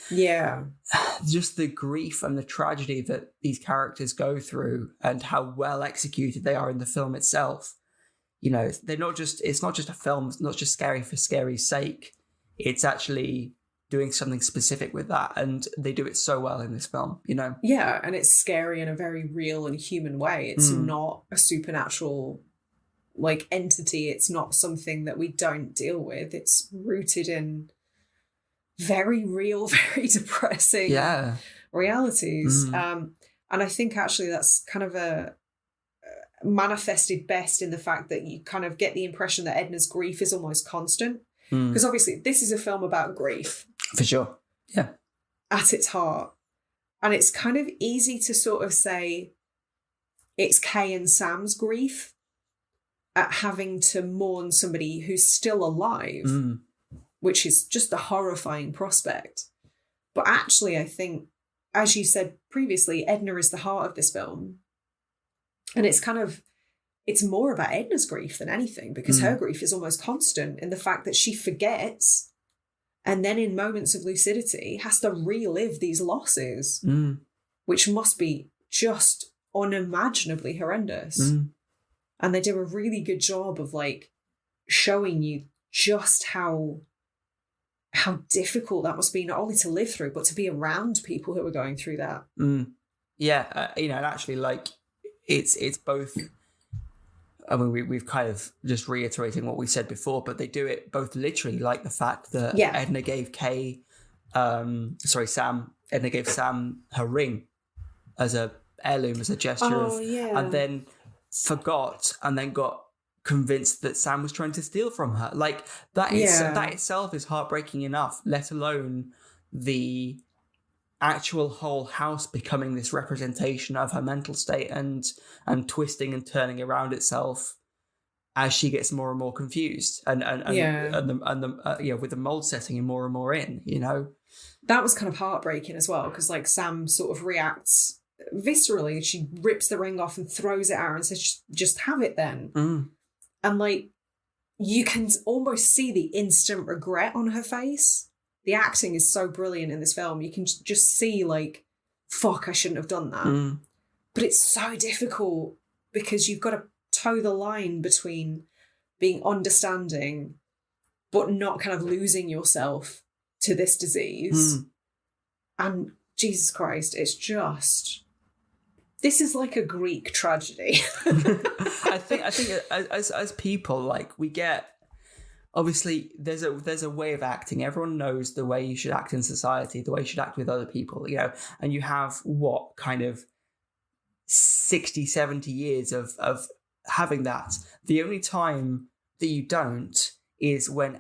just the grief and the tragedy that these characters go through and how well executed they are in the film itself. They're not just, it's not just a film. It's not just scary for scary's sake. It's actually doing something specific with that, and they do it so well in this film, Yeah, and it's scary in a very real and human way. It's not a supernatural like entity. It's not something that we don't deal with. It's rooted in very real, very depressing realities. And I think actually that's kind of a manifested best in the fact that you kind of get the impression that Edna's grief is almost constant. Because obviously this is a film about grief. For sure. Yeah. At its heart. And it's kind of easy to sort of say it's Kay and Sam's grief at having to mourn somebody who's still alive, which is just a horrifying prospect. But actually, I think, as you said previously, Edna is the heart of this film. And it's more about Edna's grief than anything, because her grief is almost constant in the fact that she forgets and then in moments of lucidity has to relive these losses, which must be just unimaginably horrendous. And they do a really good job of like showing you just how difficult that must be, not only to live through, but to be around people who are going through that. Yeah, and actually, like, it's both. I mean, we've kind of just reiterating what we said before, but they do it both literally, like the fact that Edna gave Sam her ring as a heirloom, as a gesture and then forgot and then got convinced that Sam was trying to steal from her. Like that itself is heartbreaking enough, let alone the actual whole house becoming this representation of her mental state and twisting and turning around itself as she gets more and more confused and with the mold setting and more in, you know. That was kind of heartbreaking as well, because like Sam sort of reacts viscerally. She rips the ring off and throws it at her and says, just have it then. And like you can almost see the instant regret on her face. The acting is so brilliant in this film. You can just see like, fuck, I shouldn't have done that. But it's so difficult because you've got to toe the line between being understanding but not kind of losing yourself to this disease. And Jesus Christ, it's just... This is like a Greek tragedy. I think as people, like, we get, obviously there's a way of acting. Everyone knows the way you should act in society, the way you should act with other people, you know, and you have what kind of 60, 70 years of having that. The only time that you don't is when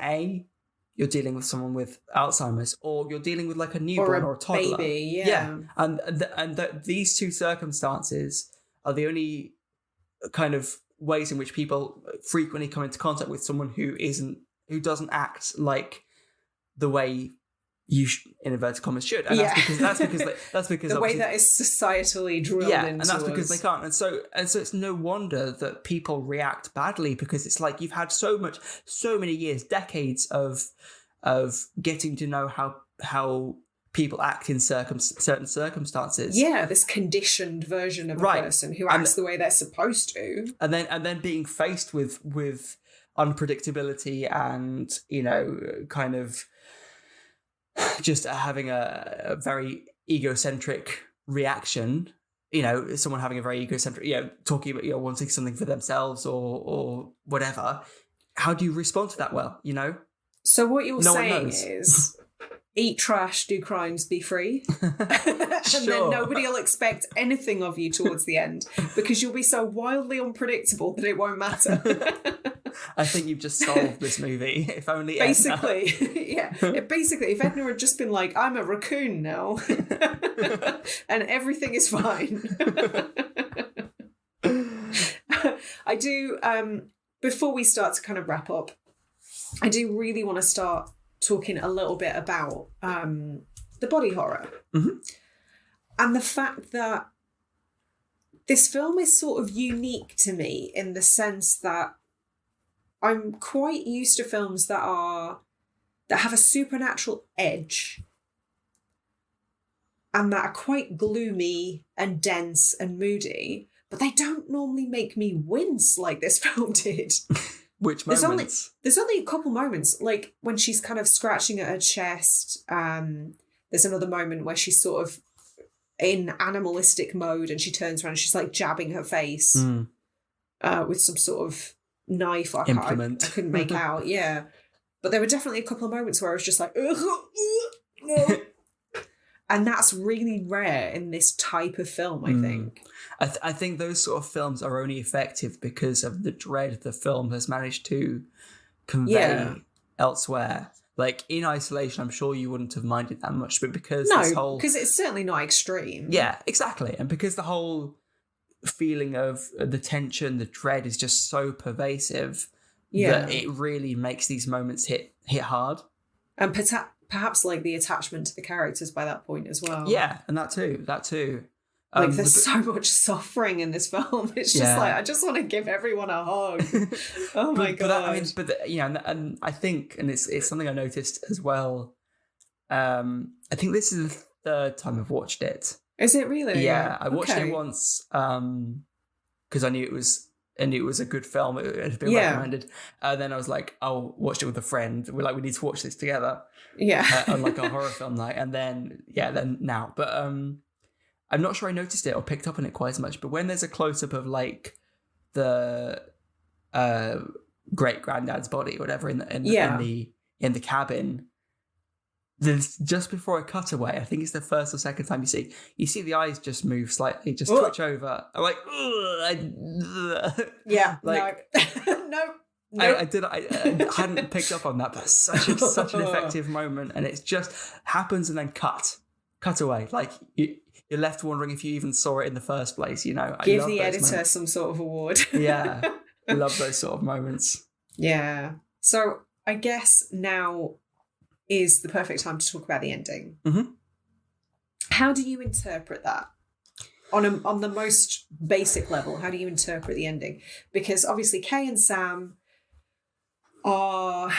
you're dealing with someone with Alzheimer's, or you're dealing with like a newborn or a toddler. Baby, and these two circumstances are the only kind of ways in which people frequently come into contact with someone who doesn't act like the way you in inverted commas should, and that's because the way that is societally drilled into and that's because they can't, and so it's no wonder that people react badly, because it's like you've had so many years, decades of getting to know how people act in certain circumstances. Yeah, this conditioned version of a person who acts the way they're supposed to, and then being faced with unpredictability and, you know, kind of just having a very egocentric reaction, you know, someone having a very egocentric, you know, talking about, you know, wanting something for themselves or whatever. How do you respond to that? Well, you know? So what you're saying is eat trash, do crimes, be free. And then nobody will expect anything of you towards the end, because you'll be so wildly unpredictable that it won't matter. I think you've just solved this movie. If only basically, basically, if Edna had just been like, I'm a raccoon now, and everything is fine. I do, before we start to kind of wrap up, I do really want to start talking a little bit about the body horror. And the fact that this film is sort of unique to me in the sense that I'm quite used to films that have a supernatural edge and that are quite gloomy and dense and moody, but they don't normally make me wince like this film did. Which moments? There's only a couple moments, like when she's kind of scratching at her chest. There's another moment where she's sort of in animalistic mode and she turns around and she's like jabbing her face with some sort of knife. I couldn't make out. Yeah. But there were definitely a couple of moments where I was just like, no. And that's really rare in this type of film, I think. I think those sort of films are only effective because of the dread the film has managed to convey elsewhere. Like, in isolation, I'm sure you wouldn't have minded that much, but because because it's certainly not extreme. Yeah, exactly. And because the whole feeling of the tension, the dread is just so pervasive that it really makes these moments hit hard. And perhaps like the attachment to the characters by that point as well. Yeah, and that too. Like there's so much suffering in this film. It's just like, I just want to give everyone a hug. Oh my God. And I think, and it's something I noticed as well. I think this is the third time I've watched it. Is it really? Yeah, I watched it once because I knew it was a good film. It had been recommended. Then I was like, I'll watch it with a friend. We're like, we need to watch this together. Yeah. On like a horror film night. And then now. But I'm not sure I noticed it or picked up on it quite as much. But when there's a close-up of like the great granddad's body or whatever in the cabin, there's just before a cutaway, I think it's the first or second time you see the eyes just move slightly, just twitch over. I'm like, no. I hadn't picked up on that, but such an effective moment, and it just happens and then cut away. Like you're left wondering if you even saw it in the first place. You know, give the editor some sort of award. Yeah, I love those sort of moments. Yeah. So I guess now is the perfect time to talk about the ending. Mm-hmm. How do you interpret that? On the most basic level, how do you interpret the ending? Because obviously Kay and Sam are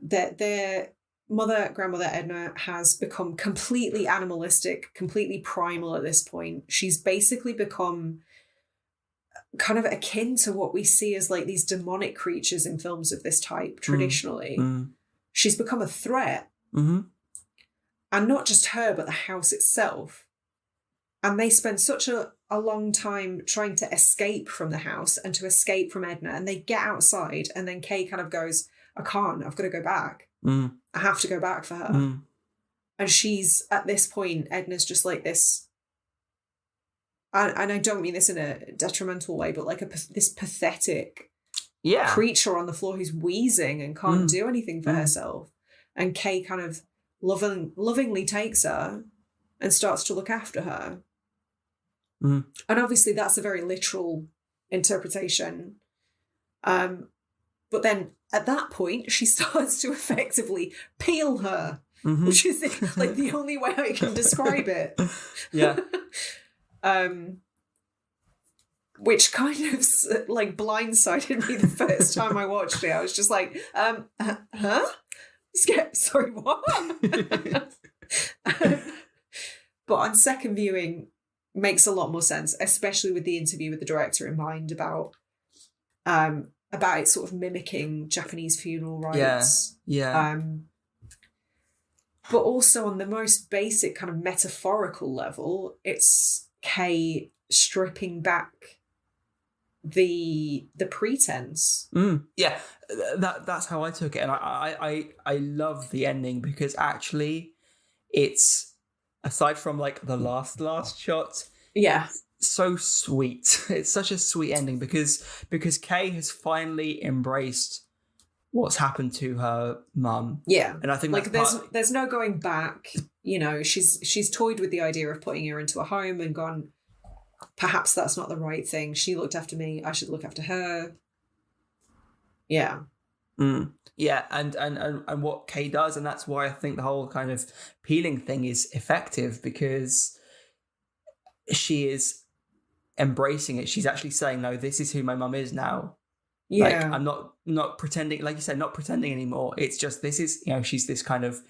their grandmother Edna has become completely animalistic, completely primal at this point. She's basically become kind of akin to what we see as like these demonic creatures in films of this type traditionally. She's become a threat. Mm-hmm. And not just her, but the house itself. And they spend such a long time trying to escape from the house and to escape from Edna. And they get outside and then Kay kind of goes, I can't, I've got to go back. I have to go back for her. And she's, at this point, Edna's just like this, and I don't mean this in a detrimental way, but like this pathetic creature on the floor who's wheezing and can't do anything for herself. And Kay kind of lovingly takes her and starts to look after her. And obviously that's a very literal interpretation. But then at that point, she starts to effectively peel her, which is the only way I can describe it. Yeah. Which kind of like blindsided me the first time I watched it. I was just like, huh? Sorry, what? But on second viewing, makes a lot more sense, especially with the interview with the director in mind about it sort of mimicking Japanese funeral rites. Yeah. But also on the most basic kind of metaphorical level, it's Kay stripping back the pretense. Yeah, that's how I took it, and I love the ending because actually, it's aside from like the last shot. Yeah. So sweet. It's such a sweet ending because Kay has finally embraced what's happened to her mum. Yeah. And I think like there's no going back. You know, she's toyed with the idea of putting her into a home and gone, perhaps that's not the right thing. She looked after me, I should look after her. Yeah. Yeah, and what Kay does, and that's why I think the whole kind of peeling thing is effective, because she is embracing it. She's actually saying, no, this is who my mum is now. Yeah. Like, I'm not pretending, like you said, not pretending anymore. It's just, this is, she's this kind of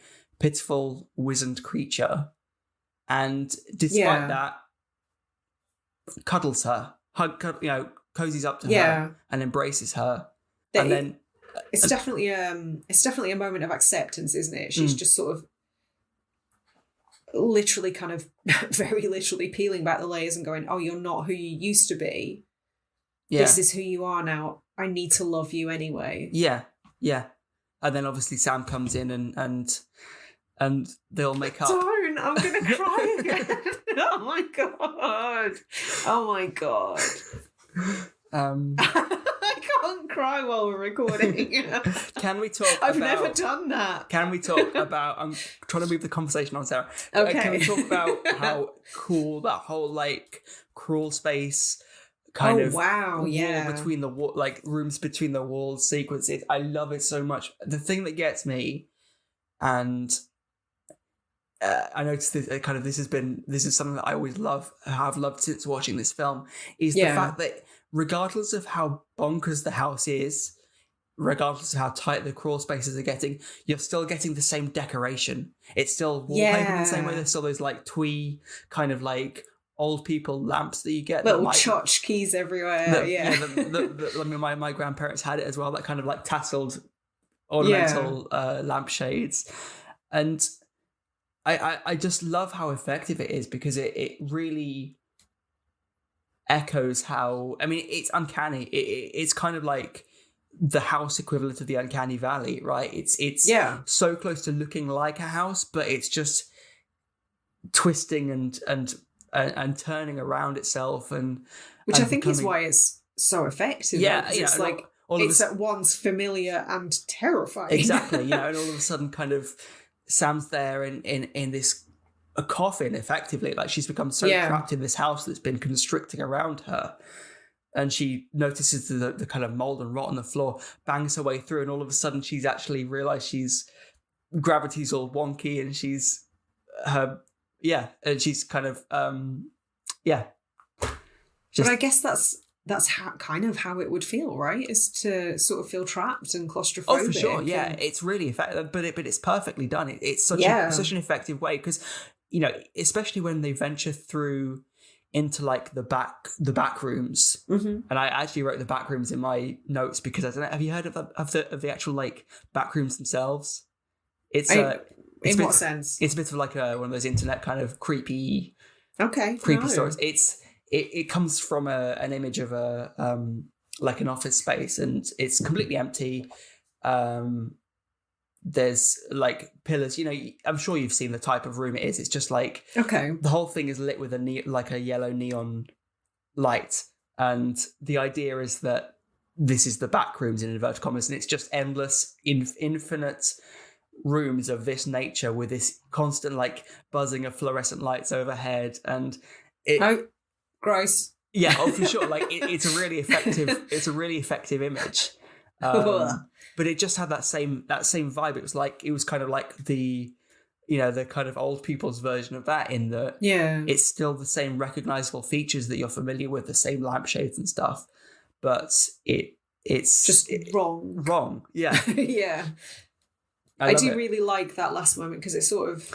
pitiful, wizened creature. And despite that, cuddles her, cozies up to her and embraces her. And then it's definitely a moment of acceptance, isn't it? She's just sort of literally kind of very literally peeling back the layers and going, oh, you're not who you used to be. Yeah. This is who you are now. I need to love you anyway. Yeah. And then obviously Sam comes in and they all make up. Don't! I'm gonna cry again. Oh my god. I can't cry while we're recording. Can we talk I've never done that. Can we talk about... I'm trying to move the conversation on, Sarah. Okay. Can we talk about how cool that whole, like, crawl space kind of... wow, yeah. Between the like, rooms between the walls sequences. I love it so much. The thing that gets me, and... I noticed this this is something that I always have loved since watching this film, is the fact that regardless of how bonkers the house is, regardless of how tight the crawl spaces are getting, you're still getting the same decoration. It's still wallpapered in the same way. There's still those like twee kind of like old people lamps that you get. Little tchotchkes everywhere. I mean, my grandparents had it as well, that kind of like tasseled ornamental lampshades. And I just love how effective it is, because it really echoes how... I mean, it's uncanny. It's kind of like the house equivalent of the Uncanny Valley, right? It's so close to looking like a house, but it's just twisting and turning around itself, which I think is why it's so effective. Yeah, it's like it's at once familiar and terrifying. Exactly, and all of a sudden, kind of, Sam's there in this a coffin, effectively. Like, she's become so trapped in this house that's been constricting around her. And she notices the kind of mold and rot on the floor, bangs her way through, and all of a sudden she's actually realised gravity's all wonky, and she's she's kind of But I guess that's how it would feel, right? Is to sort of feel trapped and claustrophobic. Oh, for sure, yeah. It's really effective, but it's perfectly done. It's such an effective way, because, especially when they venture through into like the back rooms, and I actually wrote the back rooms in my notes, because I don't know. Have you heard of the actual like back rooms themselves? In what sense? It's a bit of like one of those internet kind of creepy no. stories. It comes from an image of like an office space, and it's completely empty. There's like pillars, I'm sure you've seen the type of room it is. It's just like, the whole thing is lit with a yellow neon light. And the idea is that this is the back rooms, in inverted commas, and it's just endless, infinite rooms of this nature, with this constant like buzzing of fluorescent lights overhead. And gross. Yeah, for sure. Like it's a really effective image. But it just had that same vibe. It was kind of like the kind of old people's version of that, in that it's still the same recognizable features that you're familiar with, the same lampshades and stuff, but it's just wrong. Wrong, yeah. Yeah. I do really like that last moment, because it's sort of,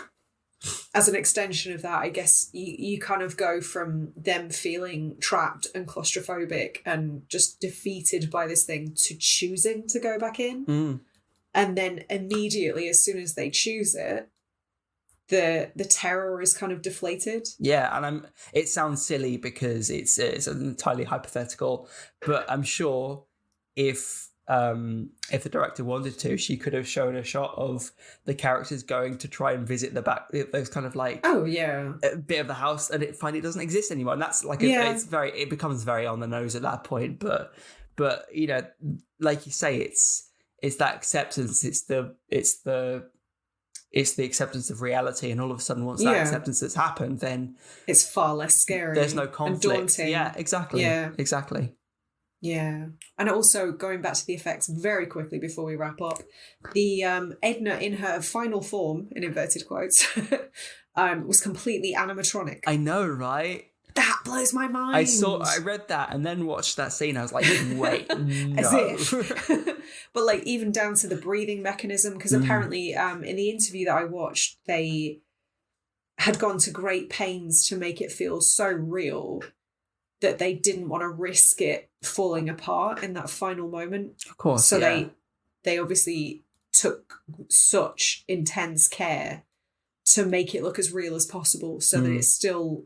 as an extension of that, I guess you kind of go from them feeling trapped and claustrophobic and just defeated by this thing to choosing to go back in. And then immediately, as soon as they choose it, the terror is kind of deflated. Yeah, and it sounds silly because it's entirely hypothetical, but I'm sure if the director wanted to, she could have shown a shot of the characters going to try and visit the back, those kind of like a bit of the house, and it doesn't exist anymore. And that's like it becomes very on the nose at that point. But like you say, it's that acceptance. It's the acceptance of reality, and all of a sudden, once that acceptance has happened, then it's far less scary. There's no conflict. And daunting. Yeah, exactly. Yeah, exactly. Yeah. And also, going back to the effects very quickly before we wrap up, the Edna in her final form, in inverted quotes, was completely animatronic. I know, right? That blows my mind. I read that and then watched that scene. I was like, wait, no. As if. But like, even down to the breathing mechanism, because apparently in the interview that I watched, they had gone to great pains to make it feel so real that they didn't want to risk it falling apart in that final moment. Of course, so they obviously took such intense care to make it look as real as possible, so that it still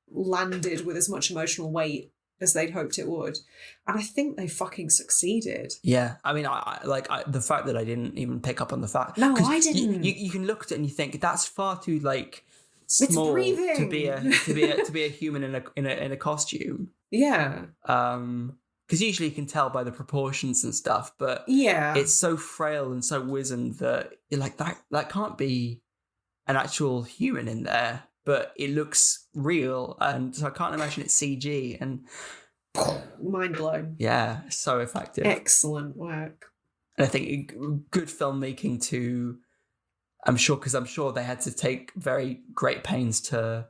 landed with as much emotional weight as they'd hoped it would. And I think they fucking succeeded. Yeah. I mean, I the fact that I didn't even pick up on the fact. No, I didn't. You can look at it and you think that's far too like small to be a human in a costume. Yeah. Because usually you can tell by the proportions and stuff, but yeah, it's so frail and so wizened that you're like, that can't be an actual human in there, but it looks real, and so I can't imagine it's CG. And mind blown. Yeah, so effective. Excellent work. And I think good filmmaking too. I'm sure they had to take very great pains to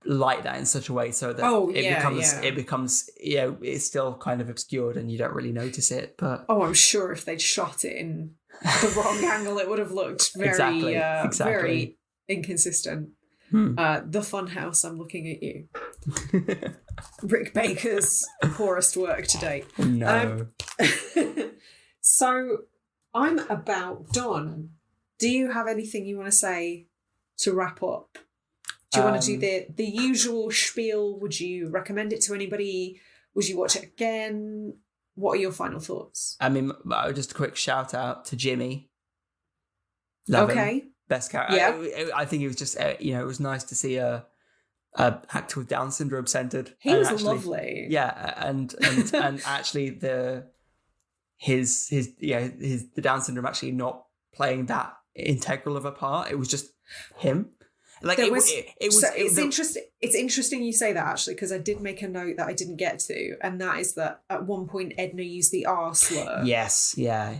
light that in such a way so that it becomes it's still kind of obscured and you don't really notice it. But I'm sure if they'd shot it in the wrong angle, it would have looked very very inconsistent. The Funhouse, I'm looking at you. Rick Baker's poorest work to date. No. So I'm about done. Do you have anything you want to say to wrap up? Do you want to do the usual spiel? Would you recommend it to anybody? Would you watch it again? What are your final thoughts? I mean, just a quick shout out to Jimmy. Love him. Best character. Yeah. I think it was just, it was nice to see a actor with Down syndrome centered. He was actually lovely. Yeah, and actually the Down syndrome actually not playing that integral of a part. It was just him. Like it's interesting. It's interesting you say that, actually, because I did make a note that I didn't get to, and that is that at one point Edna used the R slur. Yes, yeah,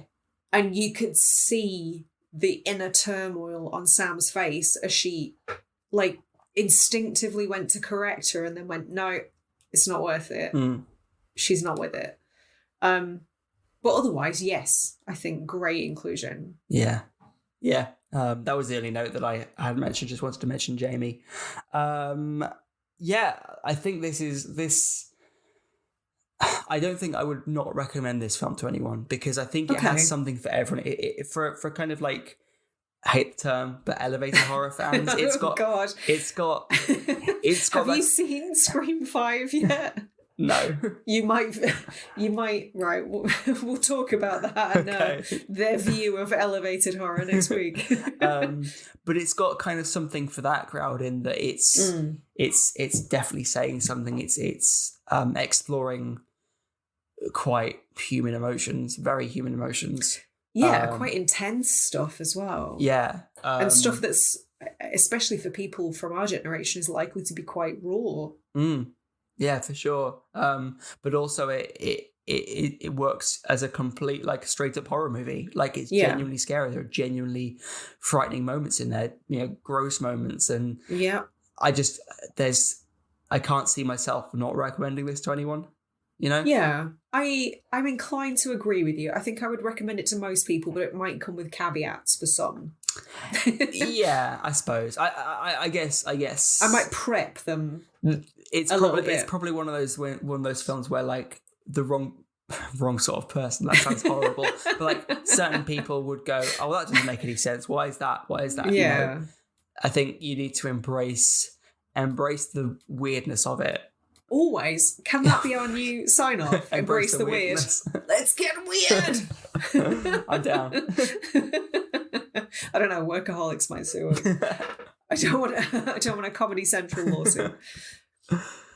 and you could see the inner turmoil on Sam's face as she, like, instinctively went to correct her, and then went, "No, it's not worth it. She's not with it." But otherwise, yes, I think great inclusion. Yeah. That was the only note that I had mentioned. Just wanted to mention Jamie. I think this. I don't think I would not recommend this film to anyone, because I think it has something for everyone. For kind of like, I hate the term, but elevator horror fans. It's got. God. It's got. Have you seen Scream 5 yet? No. You might, right, we'll talk about that and their view of elevated horror next week. But it's got kind of something for that crowd, in that it's definitely saying something. It's exploring quite human emotions, very human emotions. Yeah, quite intense stuff as well. Yeah. And stuff that's, especially for people from our generation, is likely to be quite raw. Yeah, for sure. But also it works as a complete, like, straight up horror movie. Like, it's genuinely scary. There are genuinely frightening moments in there, gross moments. And I can't see myself not recommending this to anyone, Yeah, I'm inclined to agree with you. I think I would recommend it to most people, but it might come with caveats for some. Yeah, I suppose. I guess. I might prep them. It's probably one of those films where, like, the wrong sort of person. That sounds horrible, but like certain people would go, "Oh, well, that doesn't make any sense. Why is that? Yeah, I think you need to embrace the weirdness of it. Always. Can that be our new sign off? Embrace the weird. Let's get weird. I'm down. I don't know. Workaholics might sue us. I don't want a Comedy Central lawsuit.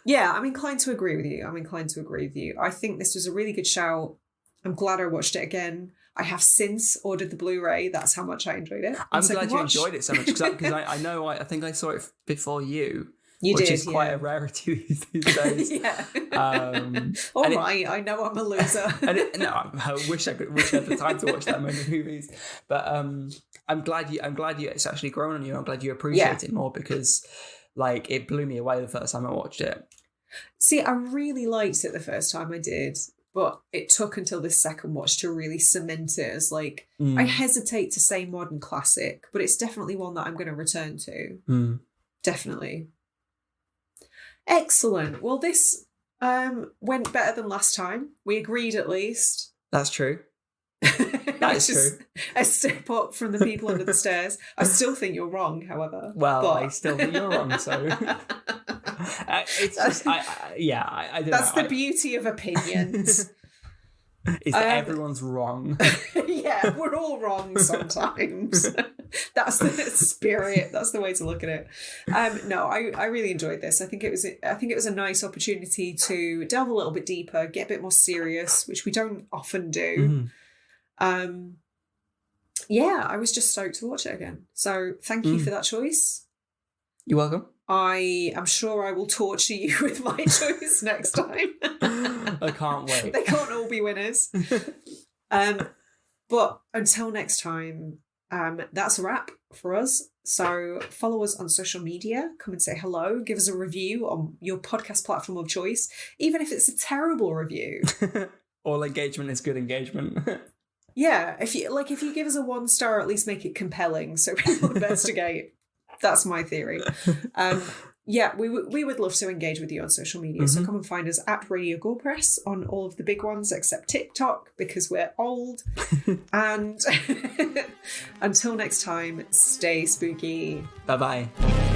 Yeah, I'm inclined to agree with you. I think this was a really good shout. I'm glad I watched it again. I have since ordered the Blu-ray. That's how much I enjoyed it. I'm glad you enjoyed it so much, because I think I saw it before you. Which is quite a rarity these days. Yeah. I know I'm a loser. I wish I had the time to watch that many movies. But I'm glad it's actually grown on you. I'm glad you appreciate it more, because, like, it blew me away the first time I watched it. See, I really liked it the first time I did, but it took until this second watch to really cement it as, like, I hesitate to say modern classic, but it's definitely one that I'm going to return to. Definitely. Excellent. Well, this went better than last time. We agreed, at least. That's true. That is true. A step up from the people under the stairs. I still think you're wrong, however. Well, I still think you're wrong, so... It's just, I don't That's know. the beauty of opinions. Is that everyone's wrong. Yeah, we're all wrong sometimes. That's the spirit. That's the way to look at it. No, I really enjoyed this. I think it was a nice opportunity to delve a little bit deeper, get a bit more serious, which we don't often do. Yeah, I was just stoked to watch it again. So thank you for that choice. You're welcome. I am sure I will torture you with my choice next time. I can't wait. They can't all be winners. But until next time, that's a wrap for us. So follow us on social media. Come and say hello. Give us a review on your podcast platform of choice, even if it's a terrible review. All engagement is good engagement. Yeah, if you give us a 1-star, at least make it compelling so people investigate. That's my theory. Yeah, we would love to engage with you on social media. So come and find us at Radio Gorepress on all of the big ones except TikTok because we're old. And until next time, stay spooky. Bye-bye.